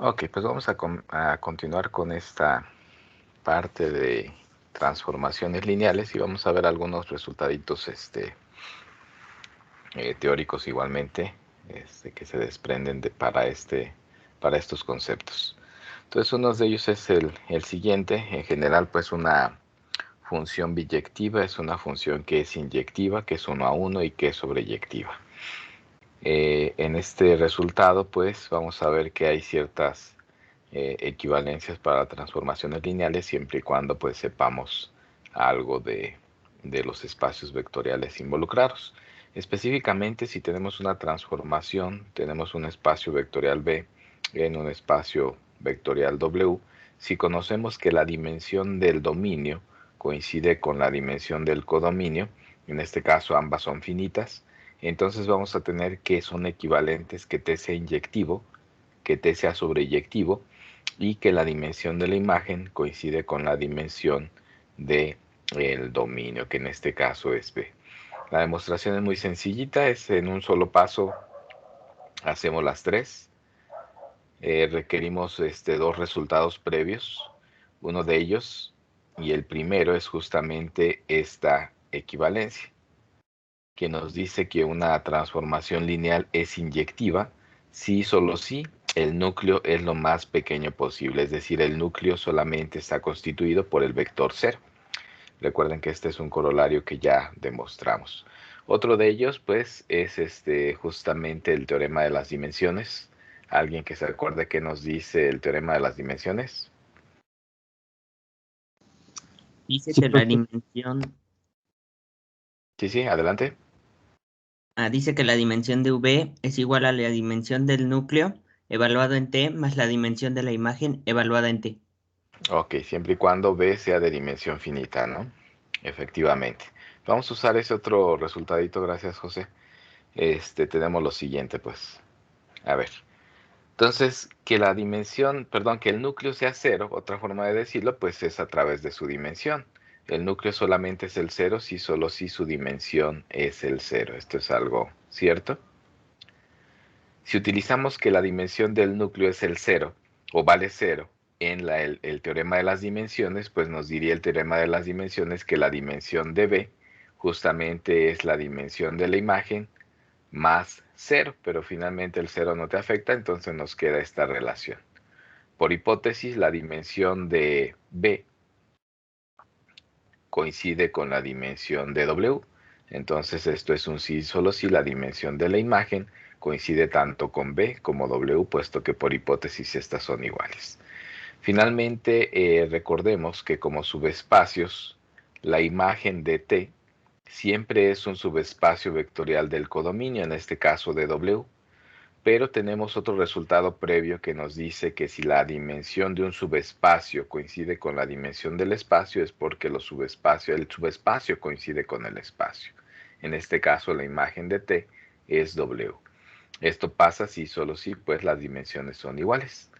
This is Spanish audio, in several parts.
Ok, pues vamos a continuar con esta parte de transformaciones lineales y vamos a ver algunos resultaditos teóricos igualmente que se desprenden para estos conceptos. Entonces uno de ellos es el siguiente. En general, pues una función biyectiva es una función que es inyectiva, que es 1 a 1 y que es sobreyectiva. En este resultado, pues vamos a ver que hay ciertas equivalencias para transformaciones lineales siempre y cuando pues sepamos algo de los espacios vectoriales involucrados. Específicamente, si tenemos una transformación, tenemos un espacio vectorial B en un espacio vectorial W, si conocemos que la dimensión del dominio coincide con la dimensión del codominio, en este caso ambas son finitas, entonces vamos a tener que son equivalentes que T sea inyectivo, que T sea sobreyectivo y que la dimensión de la imagen coincide con la dimensión del dominio, que en este caso es B. La demostración es muy sencillita, es en un solo paso, hacemos las tres. Requerimos dos resultados previos, uno de ellos, y el primero es justamente esta equivalencia, que nos dice que una transformación lineal es inyectiva si solo si el núcleo es lo más pequeño posible, es decir, el núcleo solamente está constituido por el vector 0. Recuerden que este es un corolario que ya demostramos. Otro de ellos, pues, es justamente el teorema de las dimensiones. ¿Alguien que se acuerde qué nos dice el teorema de las dimensiones? Dice Sí, que la dimensión, Sí, adelante. dice que la dimensión de V es igual a la dimensión del núcleo evaluado en T más la dimensión de la imagen evaluada en T. Ok, siempre y cuando B sea de dimensión finita, ¿no? Efectivamente. Vamos a usar ese otro resultadito, gracias José. Tenemos lo siguiente, pues. A ver. Entonces, que la dimensión, perdón, que el núcleo sea 0, otra forma de decirlo, pues es a través de su dimensión. El núcleo solamente es el 0 si solo si su dimensión es el 0. Esto es algo cierto. Si utilizamos que la dimensión del núcleo es el 0 o vale 0 en el teorema de las dimensiones, pues nos diría el teorema de las dimensiones que la dimensión de B justamente es la dimensión de la imagen más 0, pero finalmente el 0 no te afecta, entonces nos queda esta relación. Por hipótesis, la dimensión de B coincide con la dimensión de W. Entonces esto es un sí solo si la dimensión de la imagen coincide tanto con B como W, puesto que por hipótesis estas son iguales. Finalmente, recordemos que como subespacios, la imagen de T siempre es un subespacio vectorial del codominio, en este caso de W, pero tenemos otro resultado previo que nos dice que si la dimensión de un subespacio coincide con la dimensión del espacio es porque el subespacio coincide con el espacio. En este caso, la imagen de T es W. Esto pasa si solo si pues las dimensiones son iguales.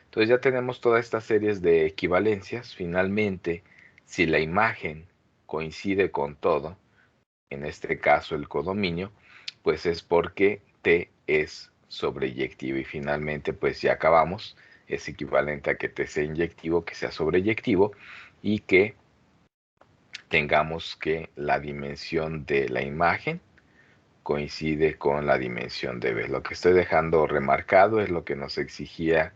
Entonces ya tenemos toda esta serie de equivalencias. Finalmente, si la imagen coincide con todo, en este caso el codominio, pues es porque T es sobreyectivo y finalmente pues ya acabamos, es equivalente a que T sea inyectivo, que sea sobreyectivo y que tengamos que la dimensión de la imagen coincide con la dimensión de B. Lo que estoy dejando remarcado es lo que nos exigía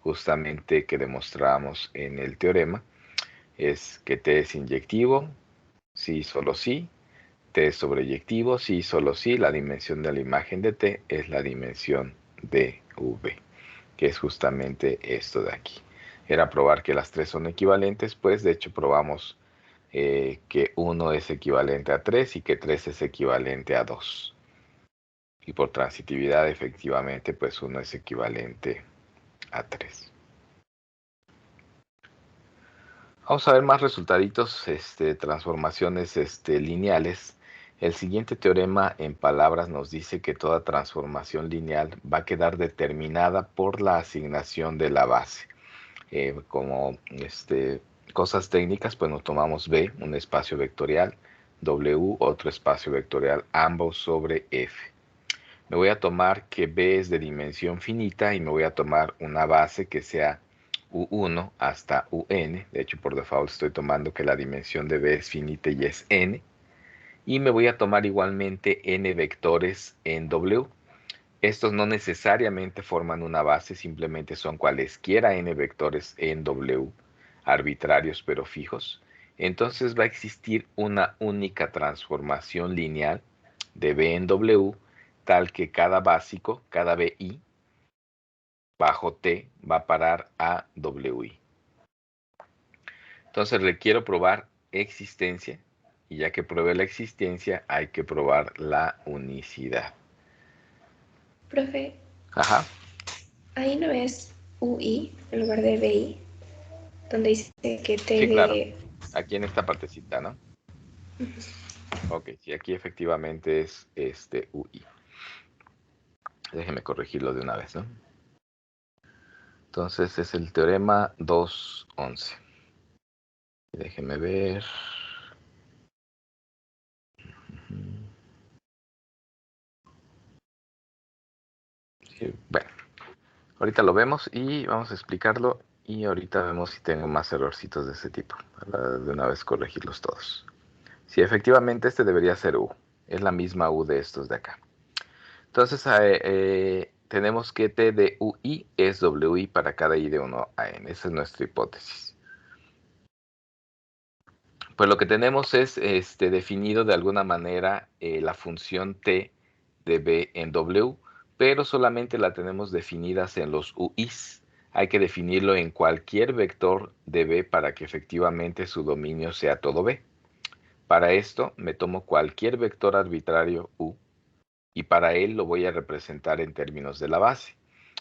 justamente que demostramos en el teorema, es que T es inyectivo, sí, solo sí, T es sobreyectivo, sí, solo sí, la dimensión de la imagen de T es la dimensión de V, que es justamente esto de aquí. Era probar que las tres son equivalentes, pues de hecho probamos que 1 es equivalente a 3 y que 3 es equivalente a 2. Y por transitividad, efectivamente, pues 1 es equivalente a 3. Vamos a ver más resultaditos, transformaciones lineales. El siguiente teorema en palabras nos dice que toda transformación lineal va a quedar determinada por la asignación de la base. Como cosas técnicas, pues nos tomamos B, un espacio vectorial, W, otro espacio vectorial, ambos sobre F. Me voy a tomar que B es de dimensión finita y me voy a tomar una base que sea U1 hasta UN. De hecho, por default estoy tomando que la dimensión de B es finita y es N. Y me voy a tomar igualmente N vectores en W. Estos no necesariamente forman una base, simplemente son cualesquiera N vectores en W, arbitrarios pero fijos. Entonces va a existir una única transformación lineal de B en W, tal que cada básico, cada BI, bajo T, va a parar a WI. Entonces requiero probar existencia, y ya que pruebe la existencia, hay que probar la unicidad. Profe, Ajá. ahí no es UI en lugar de BI, donde dice que T Sí, claro. de... Aquí en esta partecita, ¿no? Ok, sí, aquí efectivamente es UI. Déjeme corregirlo de una vez, ¿no? Entonces es el teorema 2.11. Déjeme ver. Sí, bueno, ahorita lo vemos y vamos a explicarlo y ahorita vemos si tengo más errorcitos de ese tipo, para de una vez corregirlos todos. Sí, efectivamente este debería ser U. Es la misma U de estos de acá. Entonces tenemos que T de UI es WI para cada I de 1 a N. Esa es nuestra hipótesis. Pues lo que tenemos es definido de alguna manera la función T de B en W, pero solamente la tenemos definidas en los UIs. Hay que definirlo en cualquier vector de B para que efectivamente su dominio sea todo B. Para esto me tomo cualquier vector arbitrario U y para él lo voy a representar en términos de la base.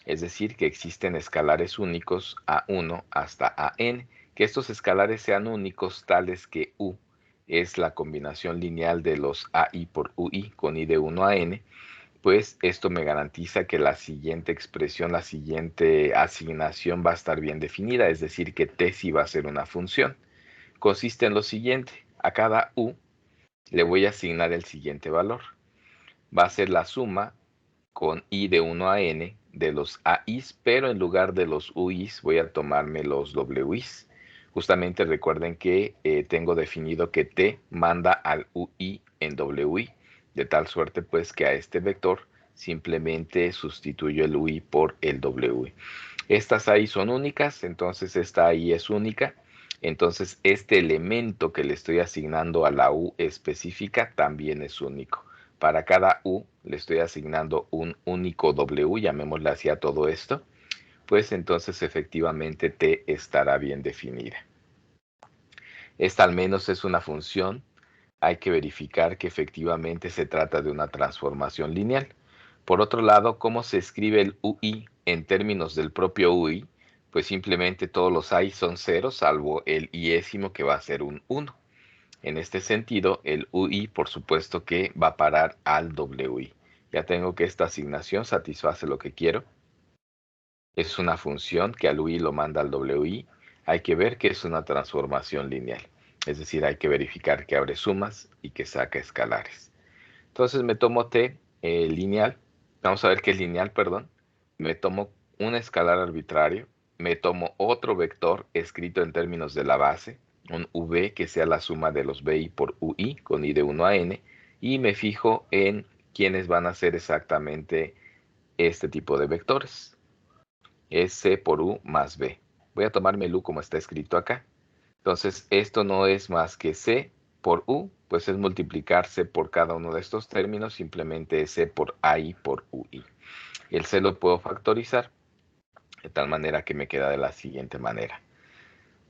Es decir, que existen escalares únicos A1 hasta AN, que estos escalares sean únicos tales que U es la combinación lineal de los AI por UI con I de 1 a N, pues esto me garantiza que la siguiente expresión, la siguiente asignación va a estar bien definida, es decir, que T sí va a ser una función. Consiste en lo siguiente, a cada U le voy a asignar el siguiente valor. Va a ser la suma con I de 1 a N de los AIs, pero en lugar de los UIs voy a tomarme los WIs. Justamente recuerden que tengo definido que T manda al UI en WI, de tal suerte pues que a este vector simplemente sustituyo el UI por el WI. Estas AI son únicas, entonces esta AI es única. Entonces este elemento que le estoy asignando a la U específica también es único. Para cada U le estoy asignando un único W, llamémosle así a todo esto, pues entonces efectivamente T estará bien definida. Esta al menos es una función. Hay que verificar que efectivamente se trata de una transformación lineal. Por otro lado, ¿cómo se escribe el UI en términos del propio UI? Pues simplemente todos los I son ceros, salvo el iésimo que va a ser un 1. En este sentido, el UI por supuesto que va a parar al WI. Ya tengo que esta asignación satisface lo que quiero. Es una función que al UI lo manda al WI. Hay que ver que es una transformación lineal. Es decir, hay que verificar que abre sumas y que saca escalares. Entonces me tomo T lineal. Vamos a ver qué es lineal, perdón. Me tomo un escalar arbitrario. Me tomo otro vector escrito en términos de la base, un V que sea la suma de los BI por UI con I de 1 a N. Y me fijo en quiénes van a ser exactamente este tipo de vectores. Es C por U más B. Voy a tomarme el U como está escrito acá. Entonces, esto no es más que C por U, pues es multiplicarse por cada uno de estos términos, simplemente es C por AI por UI. El C lo puedo factorizar, de tal manera que me queda de la siguiente manera.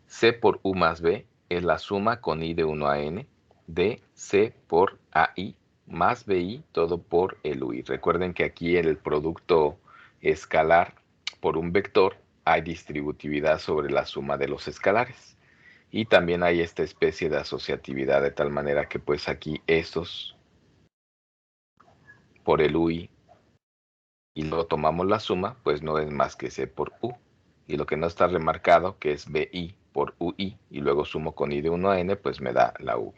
C por U más B es la suma con I de 1 a N de C por AI más BI, todo por el UI. Recuerden que aquí en el producto escalar por un vector hay distributividad sobre la suma de los escalares. Y también hay esta especie de asociatividad, de tal manera que pues aquí estos por el UI y luego tomamos la suma, pues no es más que C por U. Y lo que no está remarcado, que es BI por UI, y luego sumo con I de 1 a N, pues me da la V.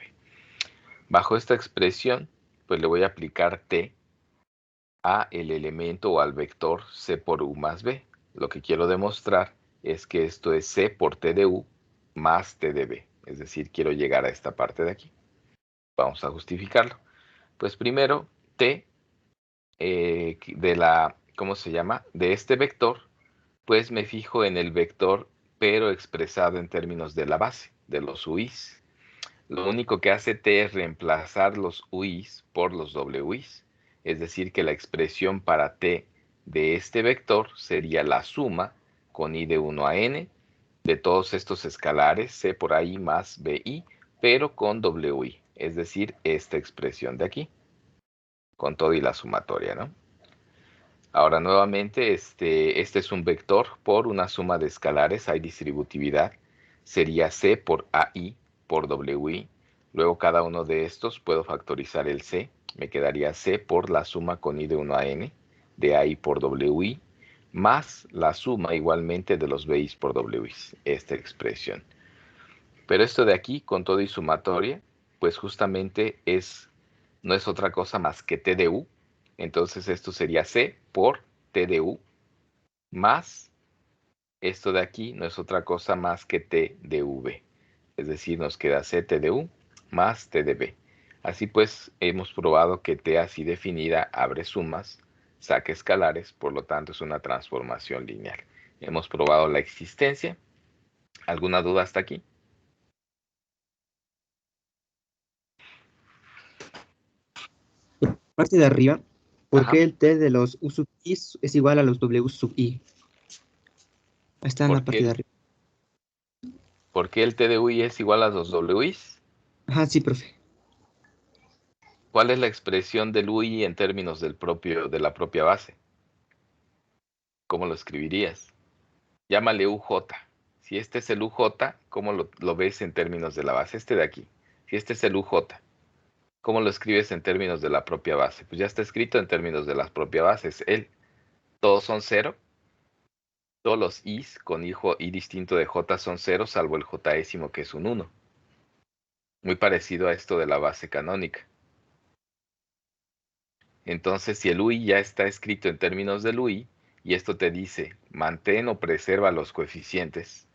Bajo esta expresión, pues le voy a aplicar T a el elemento o al vector C por U más B. Lo que quiero demostrar es que esto es C por T de U más T de B. Es decir, quiero llegar a esta parte de aquí. Vamos a justificarlo. Pues primero, T de la, ¿cómo se llama? De este vector, pues me fijo en el vector, pero expresado en términos de la base, de los UIs. Lo único que hace T es reemplazar los UIs por los WIs. Es decir, que la expresión para T de este vector sería la suma con I de 1 a N de todos estos escalares, C por I más BI, pero con WI. Es decir, esta expresión de aquí, con todo y la sumatoria, ¿no? Ahora nuevamente, este es un vector por una suma de escalares, hay distributividad, sería C por AI por WI, luego cada uno de estos puedo factorizar el C, me quedaría C por la suma con I de 1 a N de AI por WI, más la suma igualmente de los BIs por WIs, esta expresión. Pero esto de aquí, con todo y sumatoria, pues justamente no es otra cosa más que T de U. Entonces esto sería C por T de U más esto de aquí no es otra cosa más que T de V. Es decir, nos queda C T de U más T de B. Así pues, hemos probado que T así definida abre sumas, saca escalares, por lo tanto es una transformación lineal. Hemos probado la existencia. ¿Alguna duda hasta aquí? Parte de arriba, ¿por Ajá. qué el T de los U sub I es igual a los W sub I? Está en la ¿Por parte de qué, arriba. por qué el T de UI es igual a los WIs? Ajá, sí, profe. ¿Cuál es la expresión del UI en términos de la propia base? ¿Cómo lo escribirías? Llámale UJ. Si este es el UJ, ¿cómo lo ves en términos de la base? Este de aquí. Si este es el UJ, ¿cómo lo escribes en términos de la propia base? Pues ya está escrito en términos de la propia base. Es él. Todos son 0. Todos los I's con I distinto de J son 0, salvo el J'ésimo que es un 1. Muy parecido a esto de la base canónica. Entonces, si el UI ya está escrito en términos del UI, y esto te dice, mantén o preserva los coeficientes,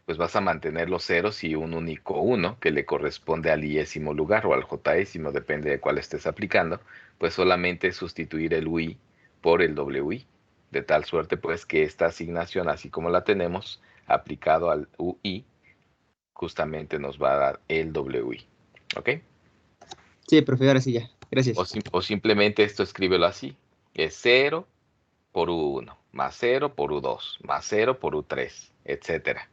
pues vas a mantener los ceros y un único 1 que le corresponde al iésimo lugar o al jésimo, depende de cuál estés aplicando, pues solamente sustituir el UI por el WI, de tal suerte pues que esta asignación, así como la tenemos, aplicado al UI, justamente nos va a dar el WI. ¿Ok? Sí, profe, ahora sí ya. Gracias. O simplemente esto escríbelo así. Es 0 por U1, más 0 por U2, más 0 por U3, etcétera.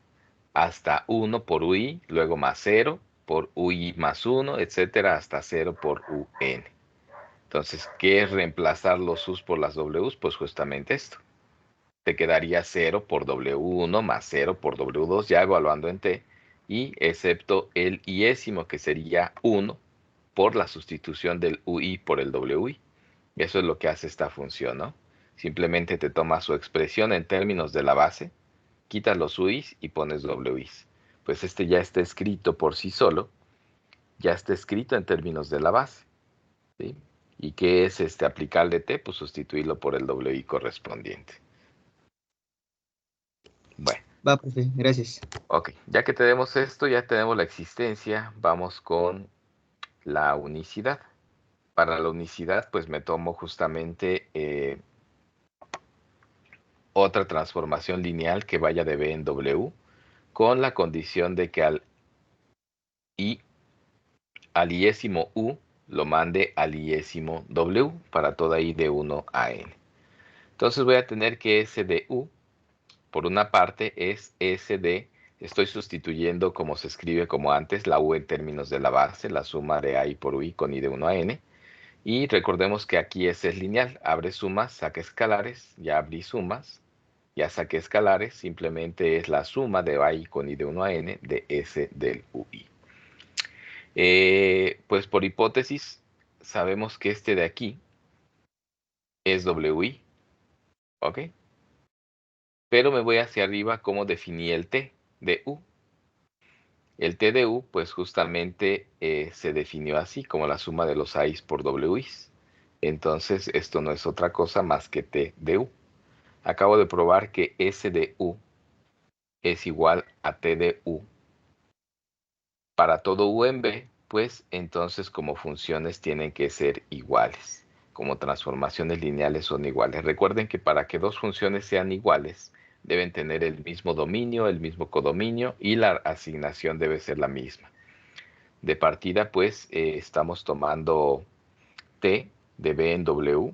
Hasta 1 por UI, luego más 0 por UI más 1, etcétera, hasta 0 por UN. Entonces, ¿qué es reemplazar los U's por las W's? Pues justamente esto. Te quedaría 0 por W1 más 0 por W2, ya evaluando en T, y excepto el iésimo, que sería 1 por la sustitución del UI por el WI. Eso es lo que hace esta función, ¿no? Simplemente te tomas su expresión en términos de la base, quitas los UIs y pones WIs. Pues este ya está escrito por sí solo, ya está escrito en términos de la base, ¿sí? ¿Y qué es aplicarle T? Pues sustituirlo por el WI correspondiente. Bueno, Va, profe, gracias. ok, ya que tenemos esto, ya tenemos la existencia, vamos con la unicidad. Para la unicidad, pues me tomo justamente otra transformación lineal que vaya de B en W, con la condición de que al iésimo U lo mande al iésimo W para toda I de 1 a N. Entonces voy a tener que S de U, por una parte, es S de, estoy sustituyendo como se escribe como antes, la U en términos de la base, la suma de I por UI con I de 1 a N. Y recordemos que aquí S es lineal, abre sumas, saca escalares, ya abrí sumas, ya saqué escalares, simplemente es la suma de I con I de 1 a N de S del UI. Pues por hipótesis, sabemos que este de aquí es WI, ¿ok? Pero me voy hacia arriba como definí el T de U. El T de U, pues justamente se definió así, como la suma de los I's por WI's. Entonces, esto no es otra cosa más que T de U. Acabo de probar que S de U es igual a T de U para todo U en B, pues entonces como funciones tienen que ser iguales. Como transformaciones lineales son iguales. Recuerden que para que dos funciones sean iguales, deben tener el mismo dominio, el mismo codominio y la asignación debe ser la misma. De partida, pues, estamos tomando T de B en W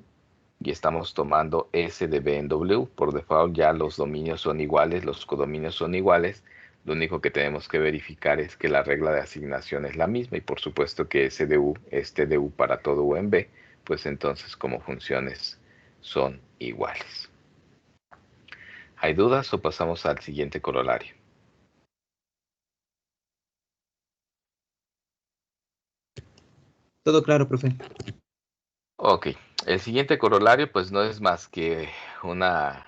y estamos tomando S de B en W. Por default ya los dominios son iguales, los codominios son iguales. Lo único que tenemos que verificar es que la regla de asignación es la misma y por supuesto que S de U es T de U para todo U en B, pues entonces como funciones son iguales. ¿Hay dudas o pasamos al siguiente corolario? Todo claro, profe. Ok, el siguiente corolario pues no es más que una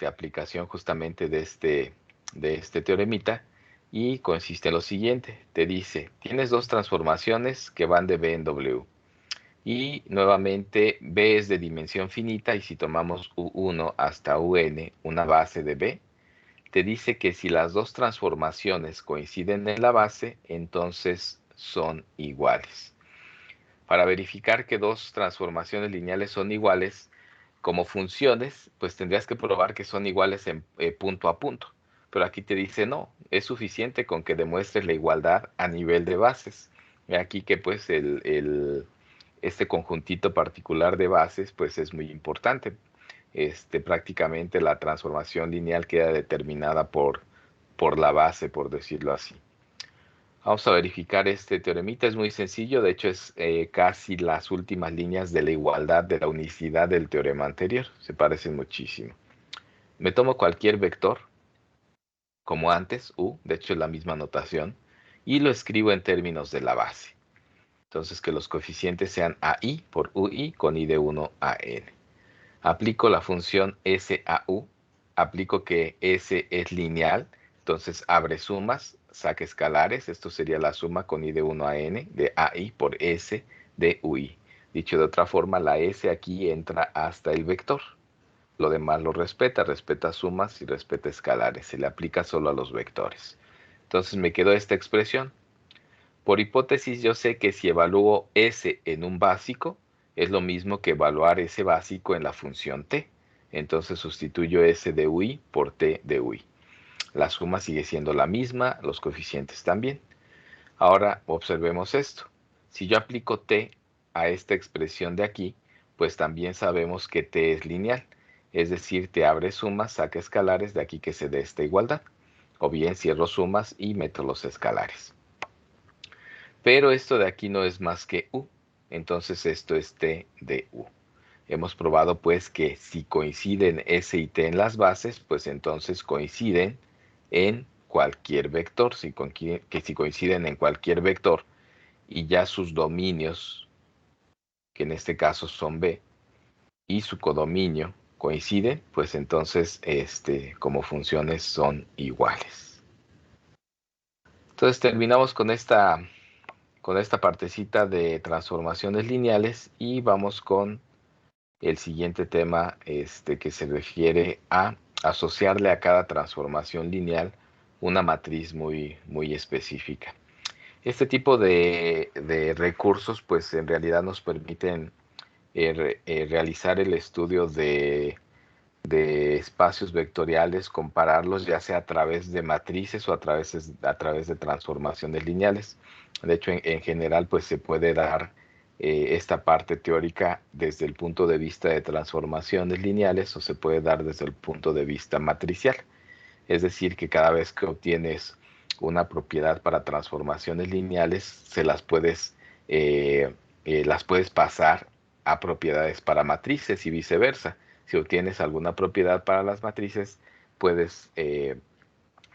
aplicación justamente de este teoremita y consiste en lo siguiente. Te dice, tienes dos transformaciones que van de B en W y nuevamente B es de dimensión finita y si tomamos U1 hasta UN, una base de B, te dice que si las dos transformaciones coinciden en la base, entonces son iguales. Para verificar que dos transformaciones lineales son iguales como funciones, pues tendrías que probar que son iguales en punto a punto. Pero aquí te dice no, es suficiente con que demuestres la igualdad a nivel de bases. Y aquí que pues este conjuntito particular de bases pues es muy importante. Prácticamente la transformación lineal queda determinada por la base, por decirlo así. Vamos a verificar este teoremita, es muy sencillo, de hecho es casi las últimas líneas de la igualdad de la unicidad del teorema anterior, se parecen muchísimo. Me tomo cualquier vector, como antes, U, de hecho es la misma notación, y lo escribo en términos de la base. Entonces que los coeficientes sean AI por UI con I de 1 a N. Aplico la función SAU, aplico que S es lineal, entonces abre sumas, saca escalares, esto sería la suma con I de 1 a N de AI por S de UI. Dicho de otra forma, la S aquí entra hasta el vector. Lo demás lo respeta sumas y respeta escalares, se le aplica solo a los vectores. Entonces me quedó esta expresión. Por hipótesis, yo sé que si evalúo S en un básico, es lo mismo que evaluar ese básico en la función t. Entonces sustituyo S de UI por t de UI. La suma sigue siendo la misma, los coeficientes también. Ahora observemos esto. Si yo aplico t a esta expresión de aquí, pues también sabemos que t es lineal. Es decir, te abre sumas, saca escalares, de aquí que se dé esta igualdad. O bien cierro sumas y meto los escalares. Pero esto de aquí no es más que U. Entonces esto es T de U. Hemos probado pues que si coinciden S y T en las bases, pues entonces coinciden en cualquier vector. Que si coinciden en cualquier vector y ya sus dominios, que en este caso son B, y su codominio coinciden, pues entonces como funciones son iguales. Entonces terminamos con esta partecita de transformaciones lineales y vamos con el siguiente tema que se refiere a asociarle a cada transformación lineal una matriz muy, muy específica. Este tipo de recursos pues en realidad nos permiten realizar el estudio de espacios vectoriales, compararlos ya sea a través de matrices o a través de transformaciones lineales. De hecho, en general, pues se puede dar esta parte teórica desde el punto de vista de transformaciones lineales o se puede dar desde el punto de vista matricial. Es decir, que cada vez que obtienes una propiedad para transformaciones lineales, las puedes pasar a propiedades para matrices y viceversa. Si obtienes alguna propiedad para las matrices, puedes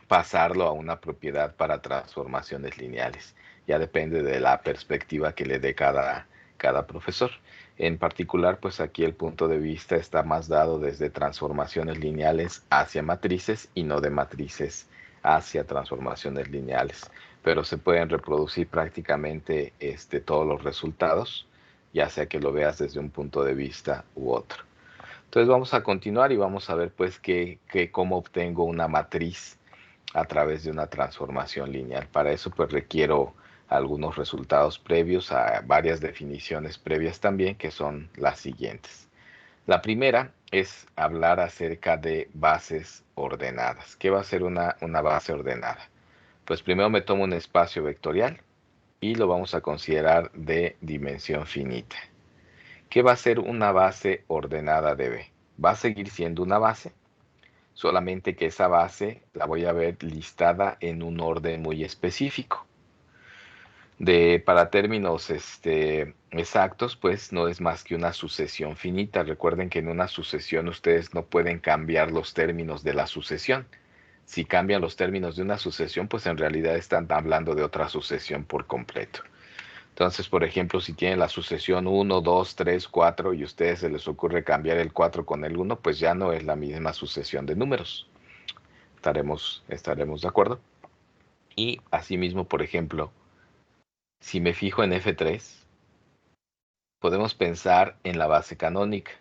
pasarlo a una propiedad para transformaciones lineales. Ya depende de la perspectiva que le dé cada profesor. En particular, pues aquí el punto de vista está más dado desde transformaciones lineales hacia matrices y no de matrices hacia transformaciones lineales. Pero se pueden reproducir prácticamente todos los resultados ya sea que lo veas desde un punto de vista u otro. Entonces vamos a continuar y vamos a ver pues cómo obtengo una matriz a través de una transformación lineal. Para eso pues requiero algunos resultados previos a varias definiciones previas también, que son las siguientes. La primera es hablar acerca de bases ordenadas. ¿Qué va a ser una base ordenada? Pues primero me tomo un espacio vectorial y lo vamos a considerar de dimensión finita. ¿Qué va a ser una base ordenada de B? Va a seguir siendo una base, solamente que esa base la voy a ver listada en un orden muy específico. Para términos exactos, pues no es más que una sucesión finita. Recuerden que en una sucesión ustedes no pueden cambiar los términos de la sucesión. Si cambian los términos de una sucesión, pues en realidad están hablando de otra sucesión por completo. Entonces, por ejemplo, si tienen la sucesión 1, 2, 3, 4 y a ustedes se les ocurre cambiar el 4 con el 1, pues ya no es la misma sucesión de números. Estaremos de acuerdo. Y asimismo, por ejemplo, si me fijo en F3, podemos pensar en la base canónica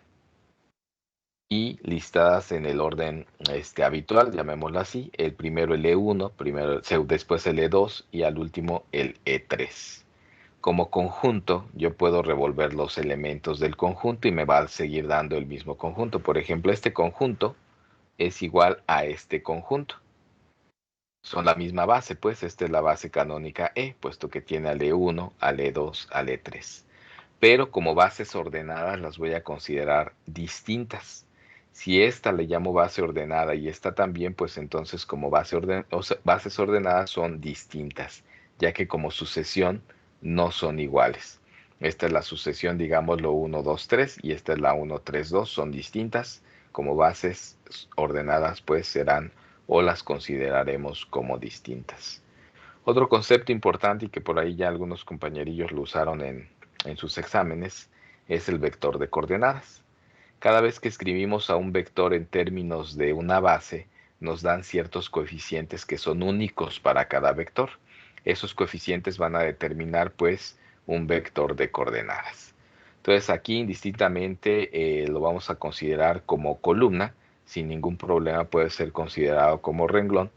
y listadas en el orden habitual, llamémoslo así. El primero el E1, después el E2 y al último el E3. Como conjunto, yo puedo revolver los elementos del conjunto y me va a seguir dando el mismo conjunto. Por ejemplo, este conjunto es igual a este conjunto. Son la misma base, pues esta es la base canónica E, puesto que tiene al E1, al E2, al E3. Pero como bases ordenadas las voy a considerar distintas. Si esta le llamo base ordenada y esta también, pues entonces como bases ordenadas son distintas, ya que como sucesión no son iguales. Esta es la sucesión, digámoslo 1, 2, 3 y esta es la 1, 3, 2, son distintas. Como bases ordenadas, pues serán o las consideraremos como distintas. Otro concepto importante y que por ahí ya algunos compañerillos lo usaron en sus exámenes es el vector de coordenadas. Cada vez que escribimos a un vector en términos de una base, nos dan ciertos coeficientes que son únicos para cada vector. Esos coeficientes van a determinar pues un vector de coordenadas. Entonces aquí indistintamente lo vamos a considerar como columna, sin ningún problema puede ser considerado como renglón.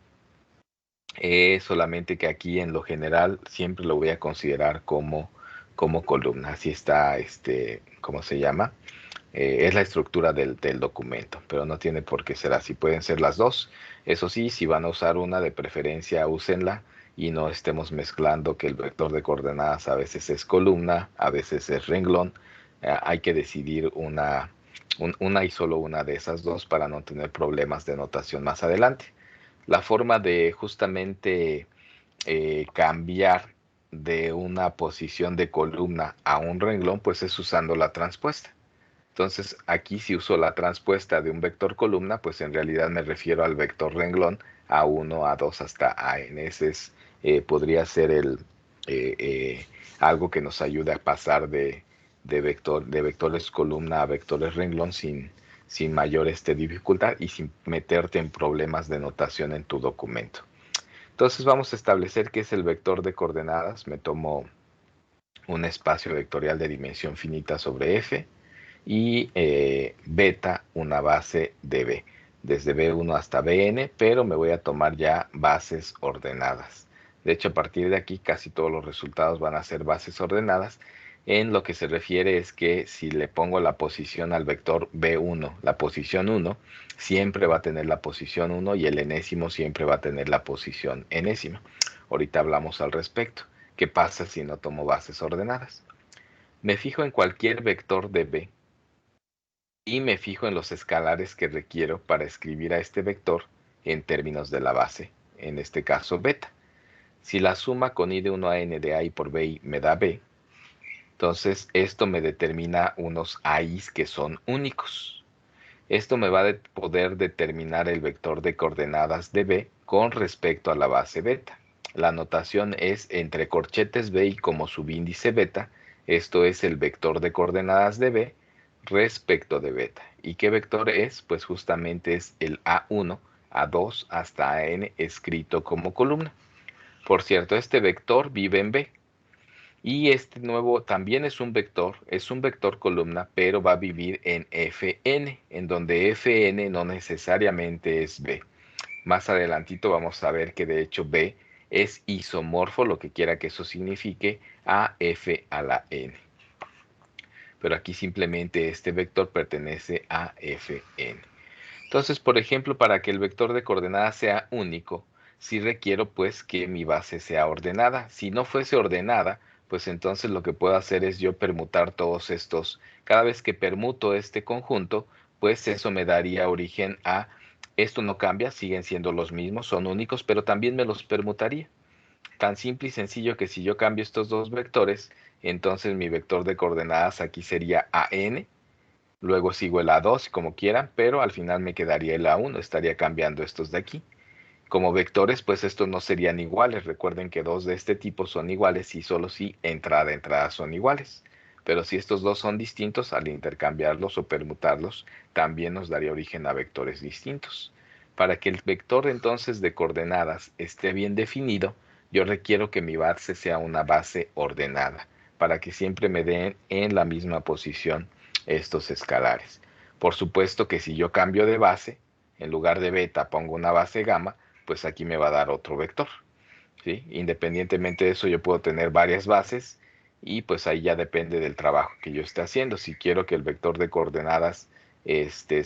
Solamente que aquí en lo general siempre lo voy a considerar como columna. Así está, ¿cómo se llama? Es la estructura del documento, pero no tiene por qué ser así. Pueden ser las dos. Eso sí, si van a usar una, de preferencia úsenla y no estemos mezclando que el vector de coordenadas a veces es columna, a veces es renglón. Hay que decidir una y solo una de esas dos para no tener problemas de notación más adelante. La forma de justamente cambiar de una posición de columna a un renglón, pues es usando la transpuesta. Entonces, aquí si uso la transpuesta de un vector columna, pues en realidad me refiero al vector renglón A1, A2 hasta AN. Ese podría ser algo que nos ayude a pasar de vectores columna a vectores renglón sin mayor dificultad y sin meterte en problemas de notación en tu documento. Entonces vamos a establecer qué es el vector de coordenadas. Me tomo un espacio vectorial de dimensión finita sobre F y beta una base de B, desde B1 hasta Bn, pero me voy a tomar ya bases ordenadas. De hecho, a partir de aquí casi todos los resultados van a ser bases ordenadas. En lo que se refiere es que si le pongo la posición al vector B1, la posición 1, siempre va a tener la posición 1 y el enésimo siempre va a tener la posición enésima. Ahorita hablamos al respecto. ¿Qué pasa si no tomo bases ordenadas? Me fijo en cualquier vector de B y me fijo en los escalares que requiero para escribir a este vector en términos de la base, en este caso beta. Si la suma con i de 1 a n de a por bi me da b, entonces esto me determina unos a's que son únicos. Esto me va a poder determinar el vector de coordenadas de b con respecto a la base beta. La notación es entre corchetes b y como subíndice beta. Esto es el vector de coordenadas de b respecto de beta. ¿Y qué vector es? Pues justamente es el A1, A2 hasta AN escrito como columna. Por cierto, este vector vive en B. Y este nuevo también es un vector columna, pero va a vivir en Fn, en donde Fn no necesariamente es B. Más adelantito vamos a ver que de hecho B es isomorfo, lo que quiera que eso signifique, a F a la n. Pero aquí simplemente este vector pertenece a Fn. Entonces, por ejemplo, para que el vector de coordenadas sea único, sí requiero pues que mi base sea ordenada. Si no fuese ordenada, pues entonces lo que puedo hacer es yo permutar todos estos. Cada vez que permuto este conjunto, pues eso me daría origen a, esto no cambia, siguen siendo los mismos, son únicos, pero también me los permutaría. Tan simple y sencillo que si yo cambio estos dos vectores, entonces mi vector de coordenadas aquí sería AN, luego sigo el A2 como quieran, pero al final me quedaría el A1, estaría cambiando estos de aquí. Como vectores, pues estos no serían iguales. Recuerden que dos de este tipo son iguales y solo si entrada son iguales. Pero si estos dos son distintos, al intercambiarlos o permutarlos, también nos daría origen a vectores distintos. Para que el vector entonces de coordenadas esté bien definido, yo requiero que mi base sea una base ordenada, para que siempre me den en la misma posición estos escalares. Por supuesto que si yo cambio de base, en lugar de beta pongo una base gamma, pues aquí me va a dar otro vector, ¿sí? Independientemente de eso, yo puedo tener varias bases y pues ahí ya depende del trabajo que yo esté haciendo. Si quiero que el vector de coordenadas esté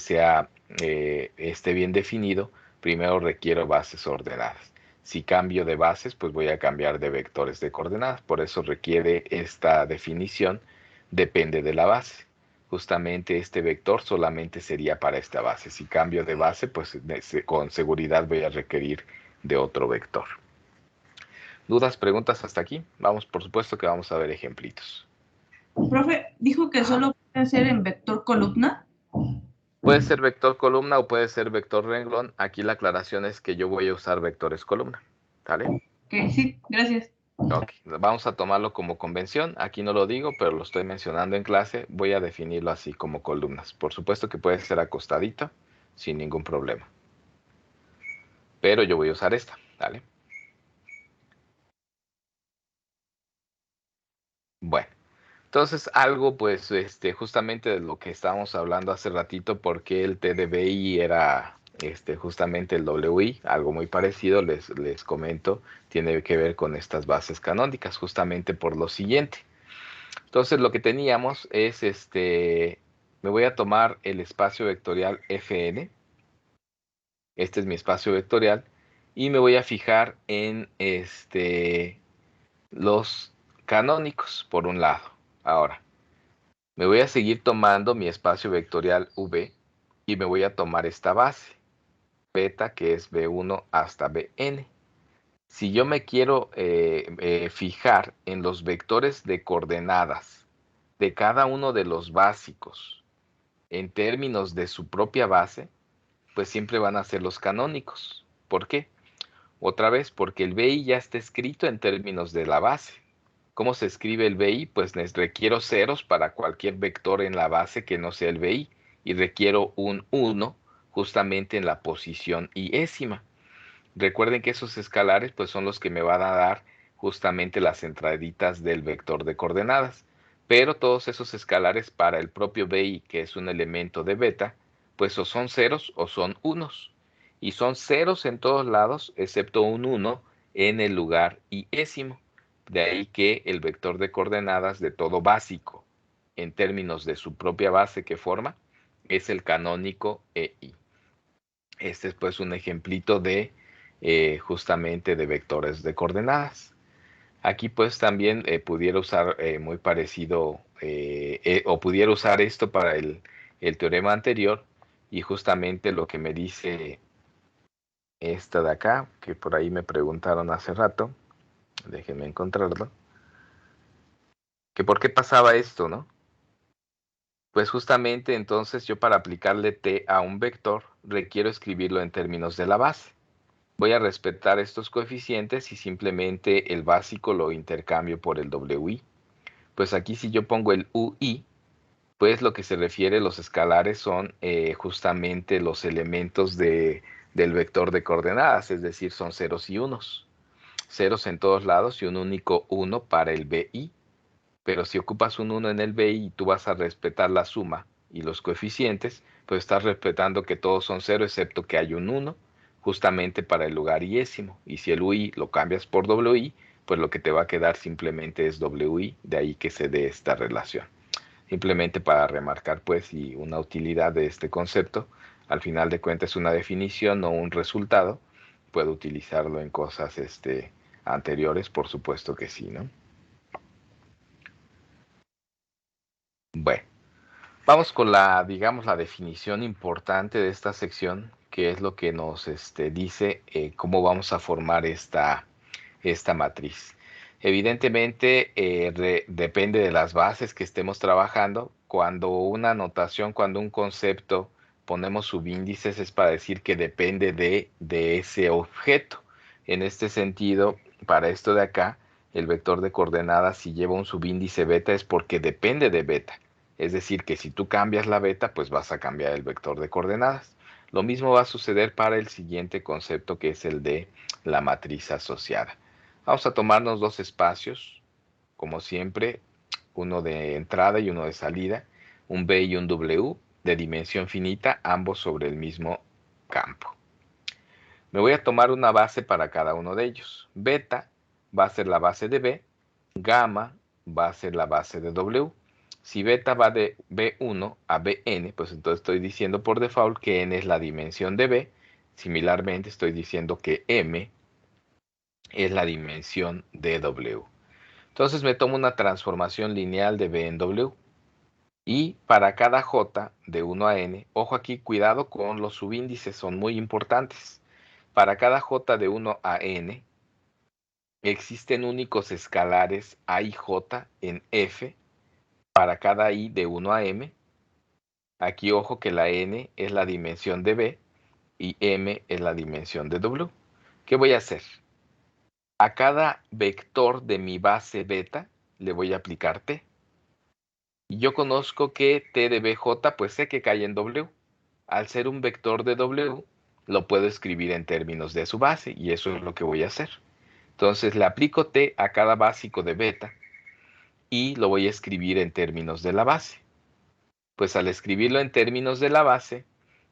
bien definido, primero requiero bases ordenadas. Si cambio de bases, pues voy a cambiar de vectores de coordenadas. Por eso requiere esta definición, depende de la base. Justamente este vector solamente sería para esta base. Si cambio de base, pues con seguridad voy a requerir de otro vector. ¿Dudas, preguntas hasta aquí? Vamos, por supuesto que vamos a ver ejemplitos. Profe, dijo que solo puede ser en vector columna. Puede ser vector columna o puede ser vector renglón. Aquí la aclaración es que yo voy a usar vectores columna. ¿Vale? Ok, sí, gracias. Ok, vamos a tomarlo como convención. Aquí no lo digo, pero lo estoy mencionando en clase. Voy a definirlo así como columnas. Por supuesto que puede ser acostadito, sin ningún problema. Pero yo voy a usar esta, ¿vale? Bueno, entonces algo pues justamente de lo que estábamos hablando hace ratito, porque el TDBI era justamente el WI, algo muy parecido, les comento, tiene que ver con estas bases canónicas, justamente por lo siguiente. Entonces lo que teníamos es me voy a tomar el espacio vectorial Fn, este es mi espacio vectorial, y me voy a fijar en los canónicos por un lado. Ahora, me voy a seguir tomando mi espacio vectorial V y me voy a tomar esta base, beta, que es B1 hasta Bn. Si yo me quiero fijar en los vectores de coordenadas de cada uno de los básicos en términos de su propia base, pues siempre van a ser los canónicos. ¿Por qué? Otra vez, porque el BI ya está escrito en términos de la base. ¿Cómo se escribe el BI? Pues requiero ceros para cualquier vector en la base que no sea el BI y requiero un 1 justamente en la posición iésima. Recuerden que esos escalares pues son los que me van a dar justamente las entraditas del vector de coordenadas. Pero todos esos escalares para el propio BI, que es un elemento de beta, pues o son ceros o son unos. Y son ceros en todos lados, excepto un 1 en el lugar iésimo. De ahí que el vector de coordenadas de todo básico, en términos de su propia base que forma, es el canónico EI. Este es pues un ejemplito de justamente de vectores de coordenadas. Aquí pues también pudiera usar muy parecido o pudiera usar esto para el teorema anterior y justamente lo que me dice esta de acá, que por ahí me preguntaron hace rato, déjenme encontrarlo, que por qué pasaba esto, ¿no? Pues justamente entonces yo para aplicarle t a un vector requiero escribirlo en términos de la base. Voy a respetar estos coeficientes y simplemente el básico lo intercambio por el WI. Pues aquí si yo pongo el UI, pues lo que se refiere los escalares son justamente los elementos del vector de coordenadas, es decir, son ceros y unos. Ceros en todos lados y un único 1 para el BI. Pero si ocupas un 1 en el BI y tú vas a respetar la suma y los coeficientes, pues estás respetando que todos son 0 excepto que hay un 1 justamente para el lugar iésimo. Y si el UI lo cambias por WI, pues lo que te va a quedar simplemente es WI, de ahí que se dé esta relación. Simplemente para remarcar pues y una utilidad de este concepto, al final de cuentas es una definición o un resultado, puedo utilizarlo en cosas anteriores, por supuesto que sí, ¿no? Bueno, vamos con digamos, la definición importante de esta sección, que es lo que nos dice cómo vamos a formar esta matriz. Evidentemente, depende de las bases que estemos trabajando. Cuando una notación, cuando un concepto ponemos subíndices, es para decir que depende de ese objeto. En este sentido, para esto de acá, el vector de coordenadas, si lleva un subíndice beta, es porque depende de beta. Es decir, que si tú cambias la beta, pues vas a cambiar el vector de coordenadas. Lo mismo va a suceder para el siguiente concepto, que es el de la matriz asociada. Vamos a tomarnos dos espacios, como siempre, uno de entrada y uno de salida, un B y un W de dimensión finita, ambos sobre el mismo campo. Me voy a tomar una base para cada uno de ellos. Beta va a ser la base de B, gamma va a ser la base de W. Si beta va de B1 a Bn, pues entonces estoy diciendo por default que n es la dimensión de B. Similarmente estoy diciendo que m es la dimensión de W. Entonces me tomo una transformación lineal de B en W. Y para cada J de 1 a N, ojo aquí, cuidado con los subíndices, son muy importantes. Para cada J de 1 a N, existen únicos escalares A y J en F para cada I de 1 a M. Aquí ojo que la N es la dimensión de B y M es la dimensión de W. ¿Qué voy a hacer? A cada vector de mi base beta le voy a aplicar T. Y yo conozco que T de BJ, pues sé que cae en W. Al ser un vector de W, lo puedo escribir en términos de su base, y eso es lo que voy a hacer. Entonces le aplico T a cada básico de beta, y lo voy a escribir en términos de la base. Pues al escribirlo en términos de la base,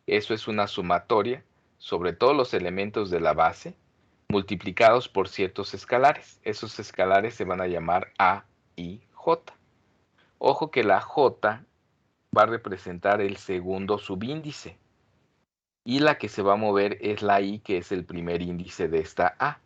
eso es una sumatoria sobre todos los elementos de la base, multiplicados por ciertos escalares. Esos escalares se van a llamar A y J. Ojo que la J va a representar el segundo subíndice y la que se va a mover es la I, que es el primer índice de esta A.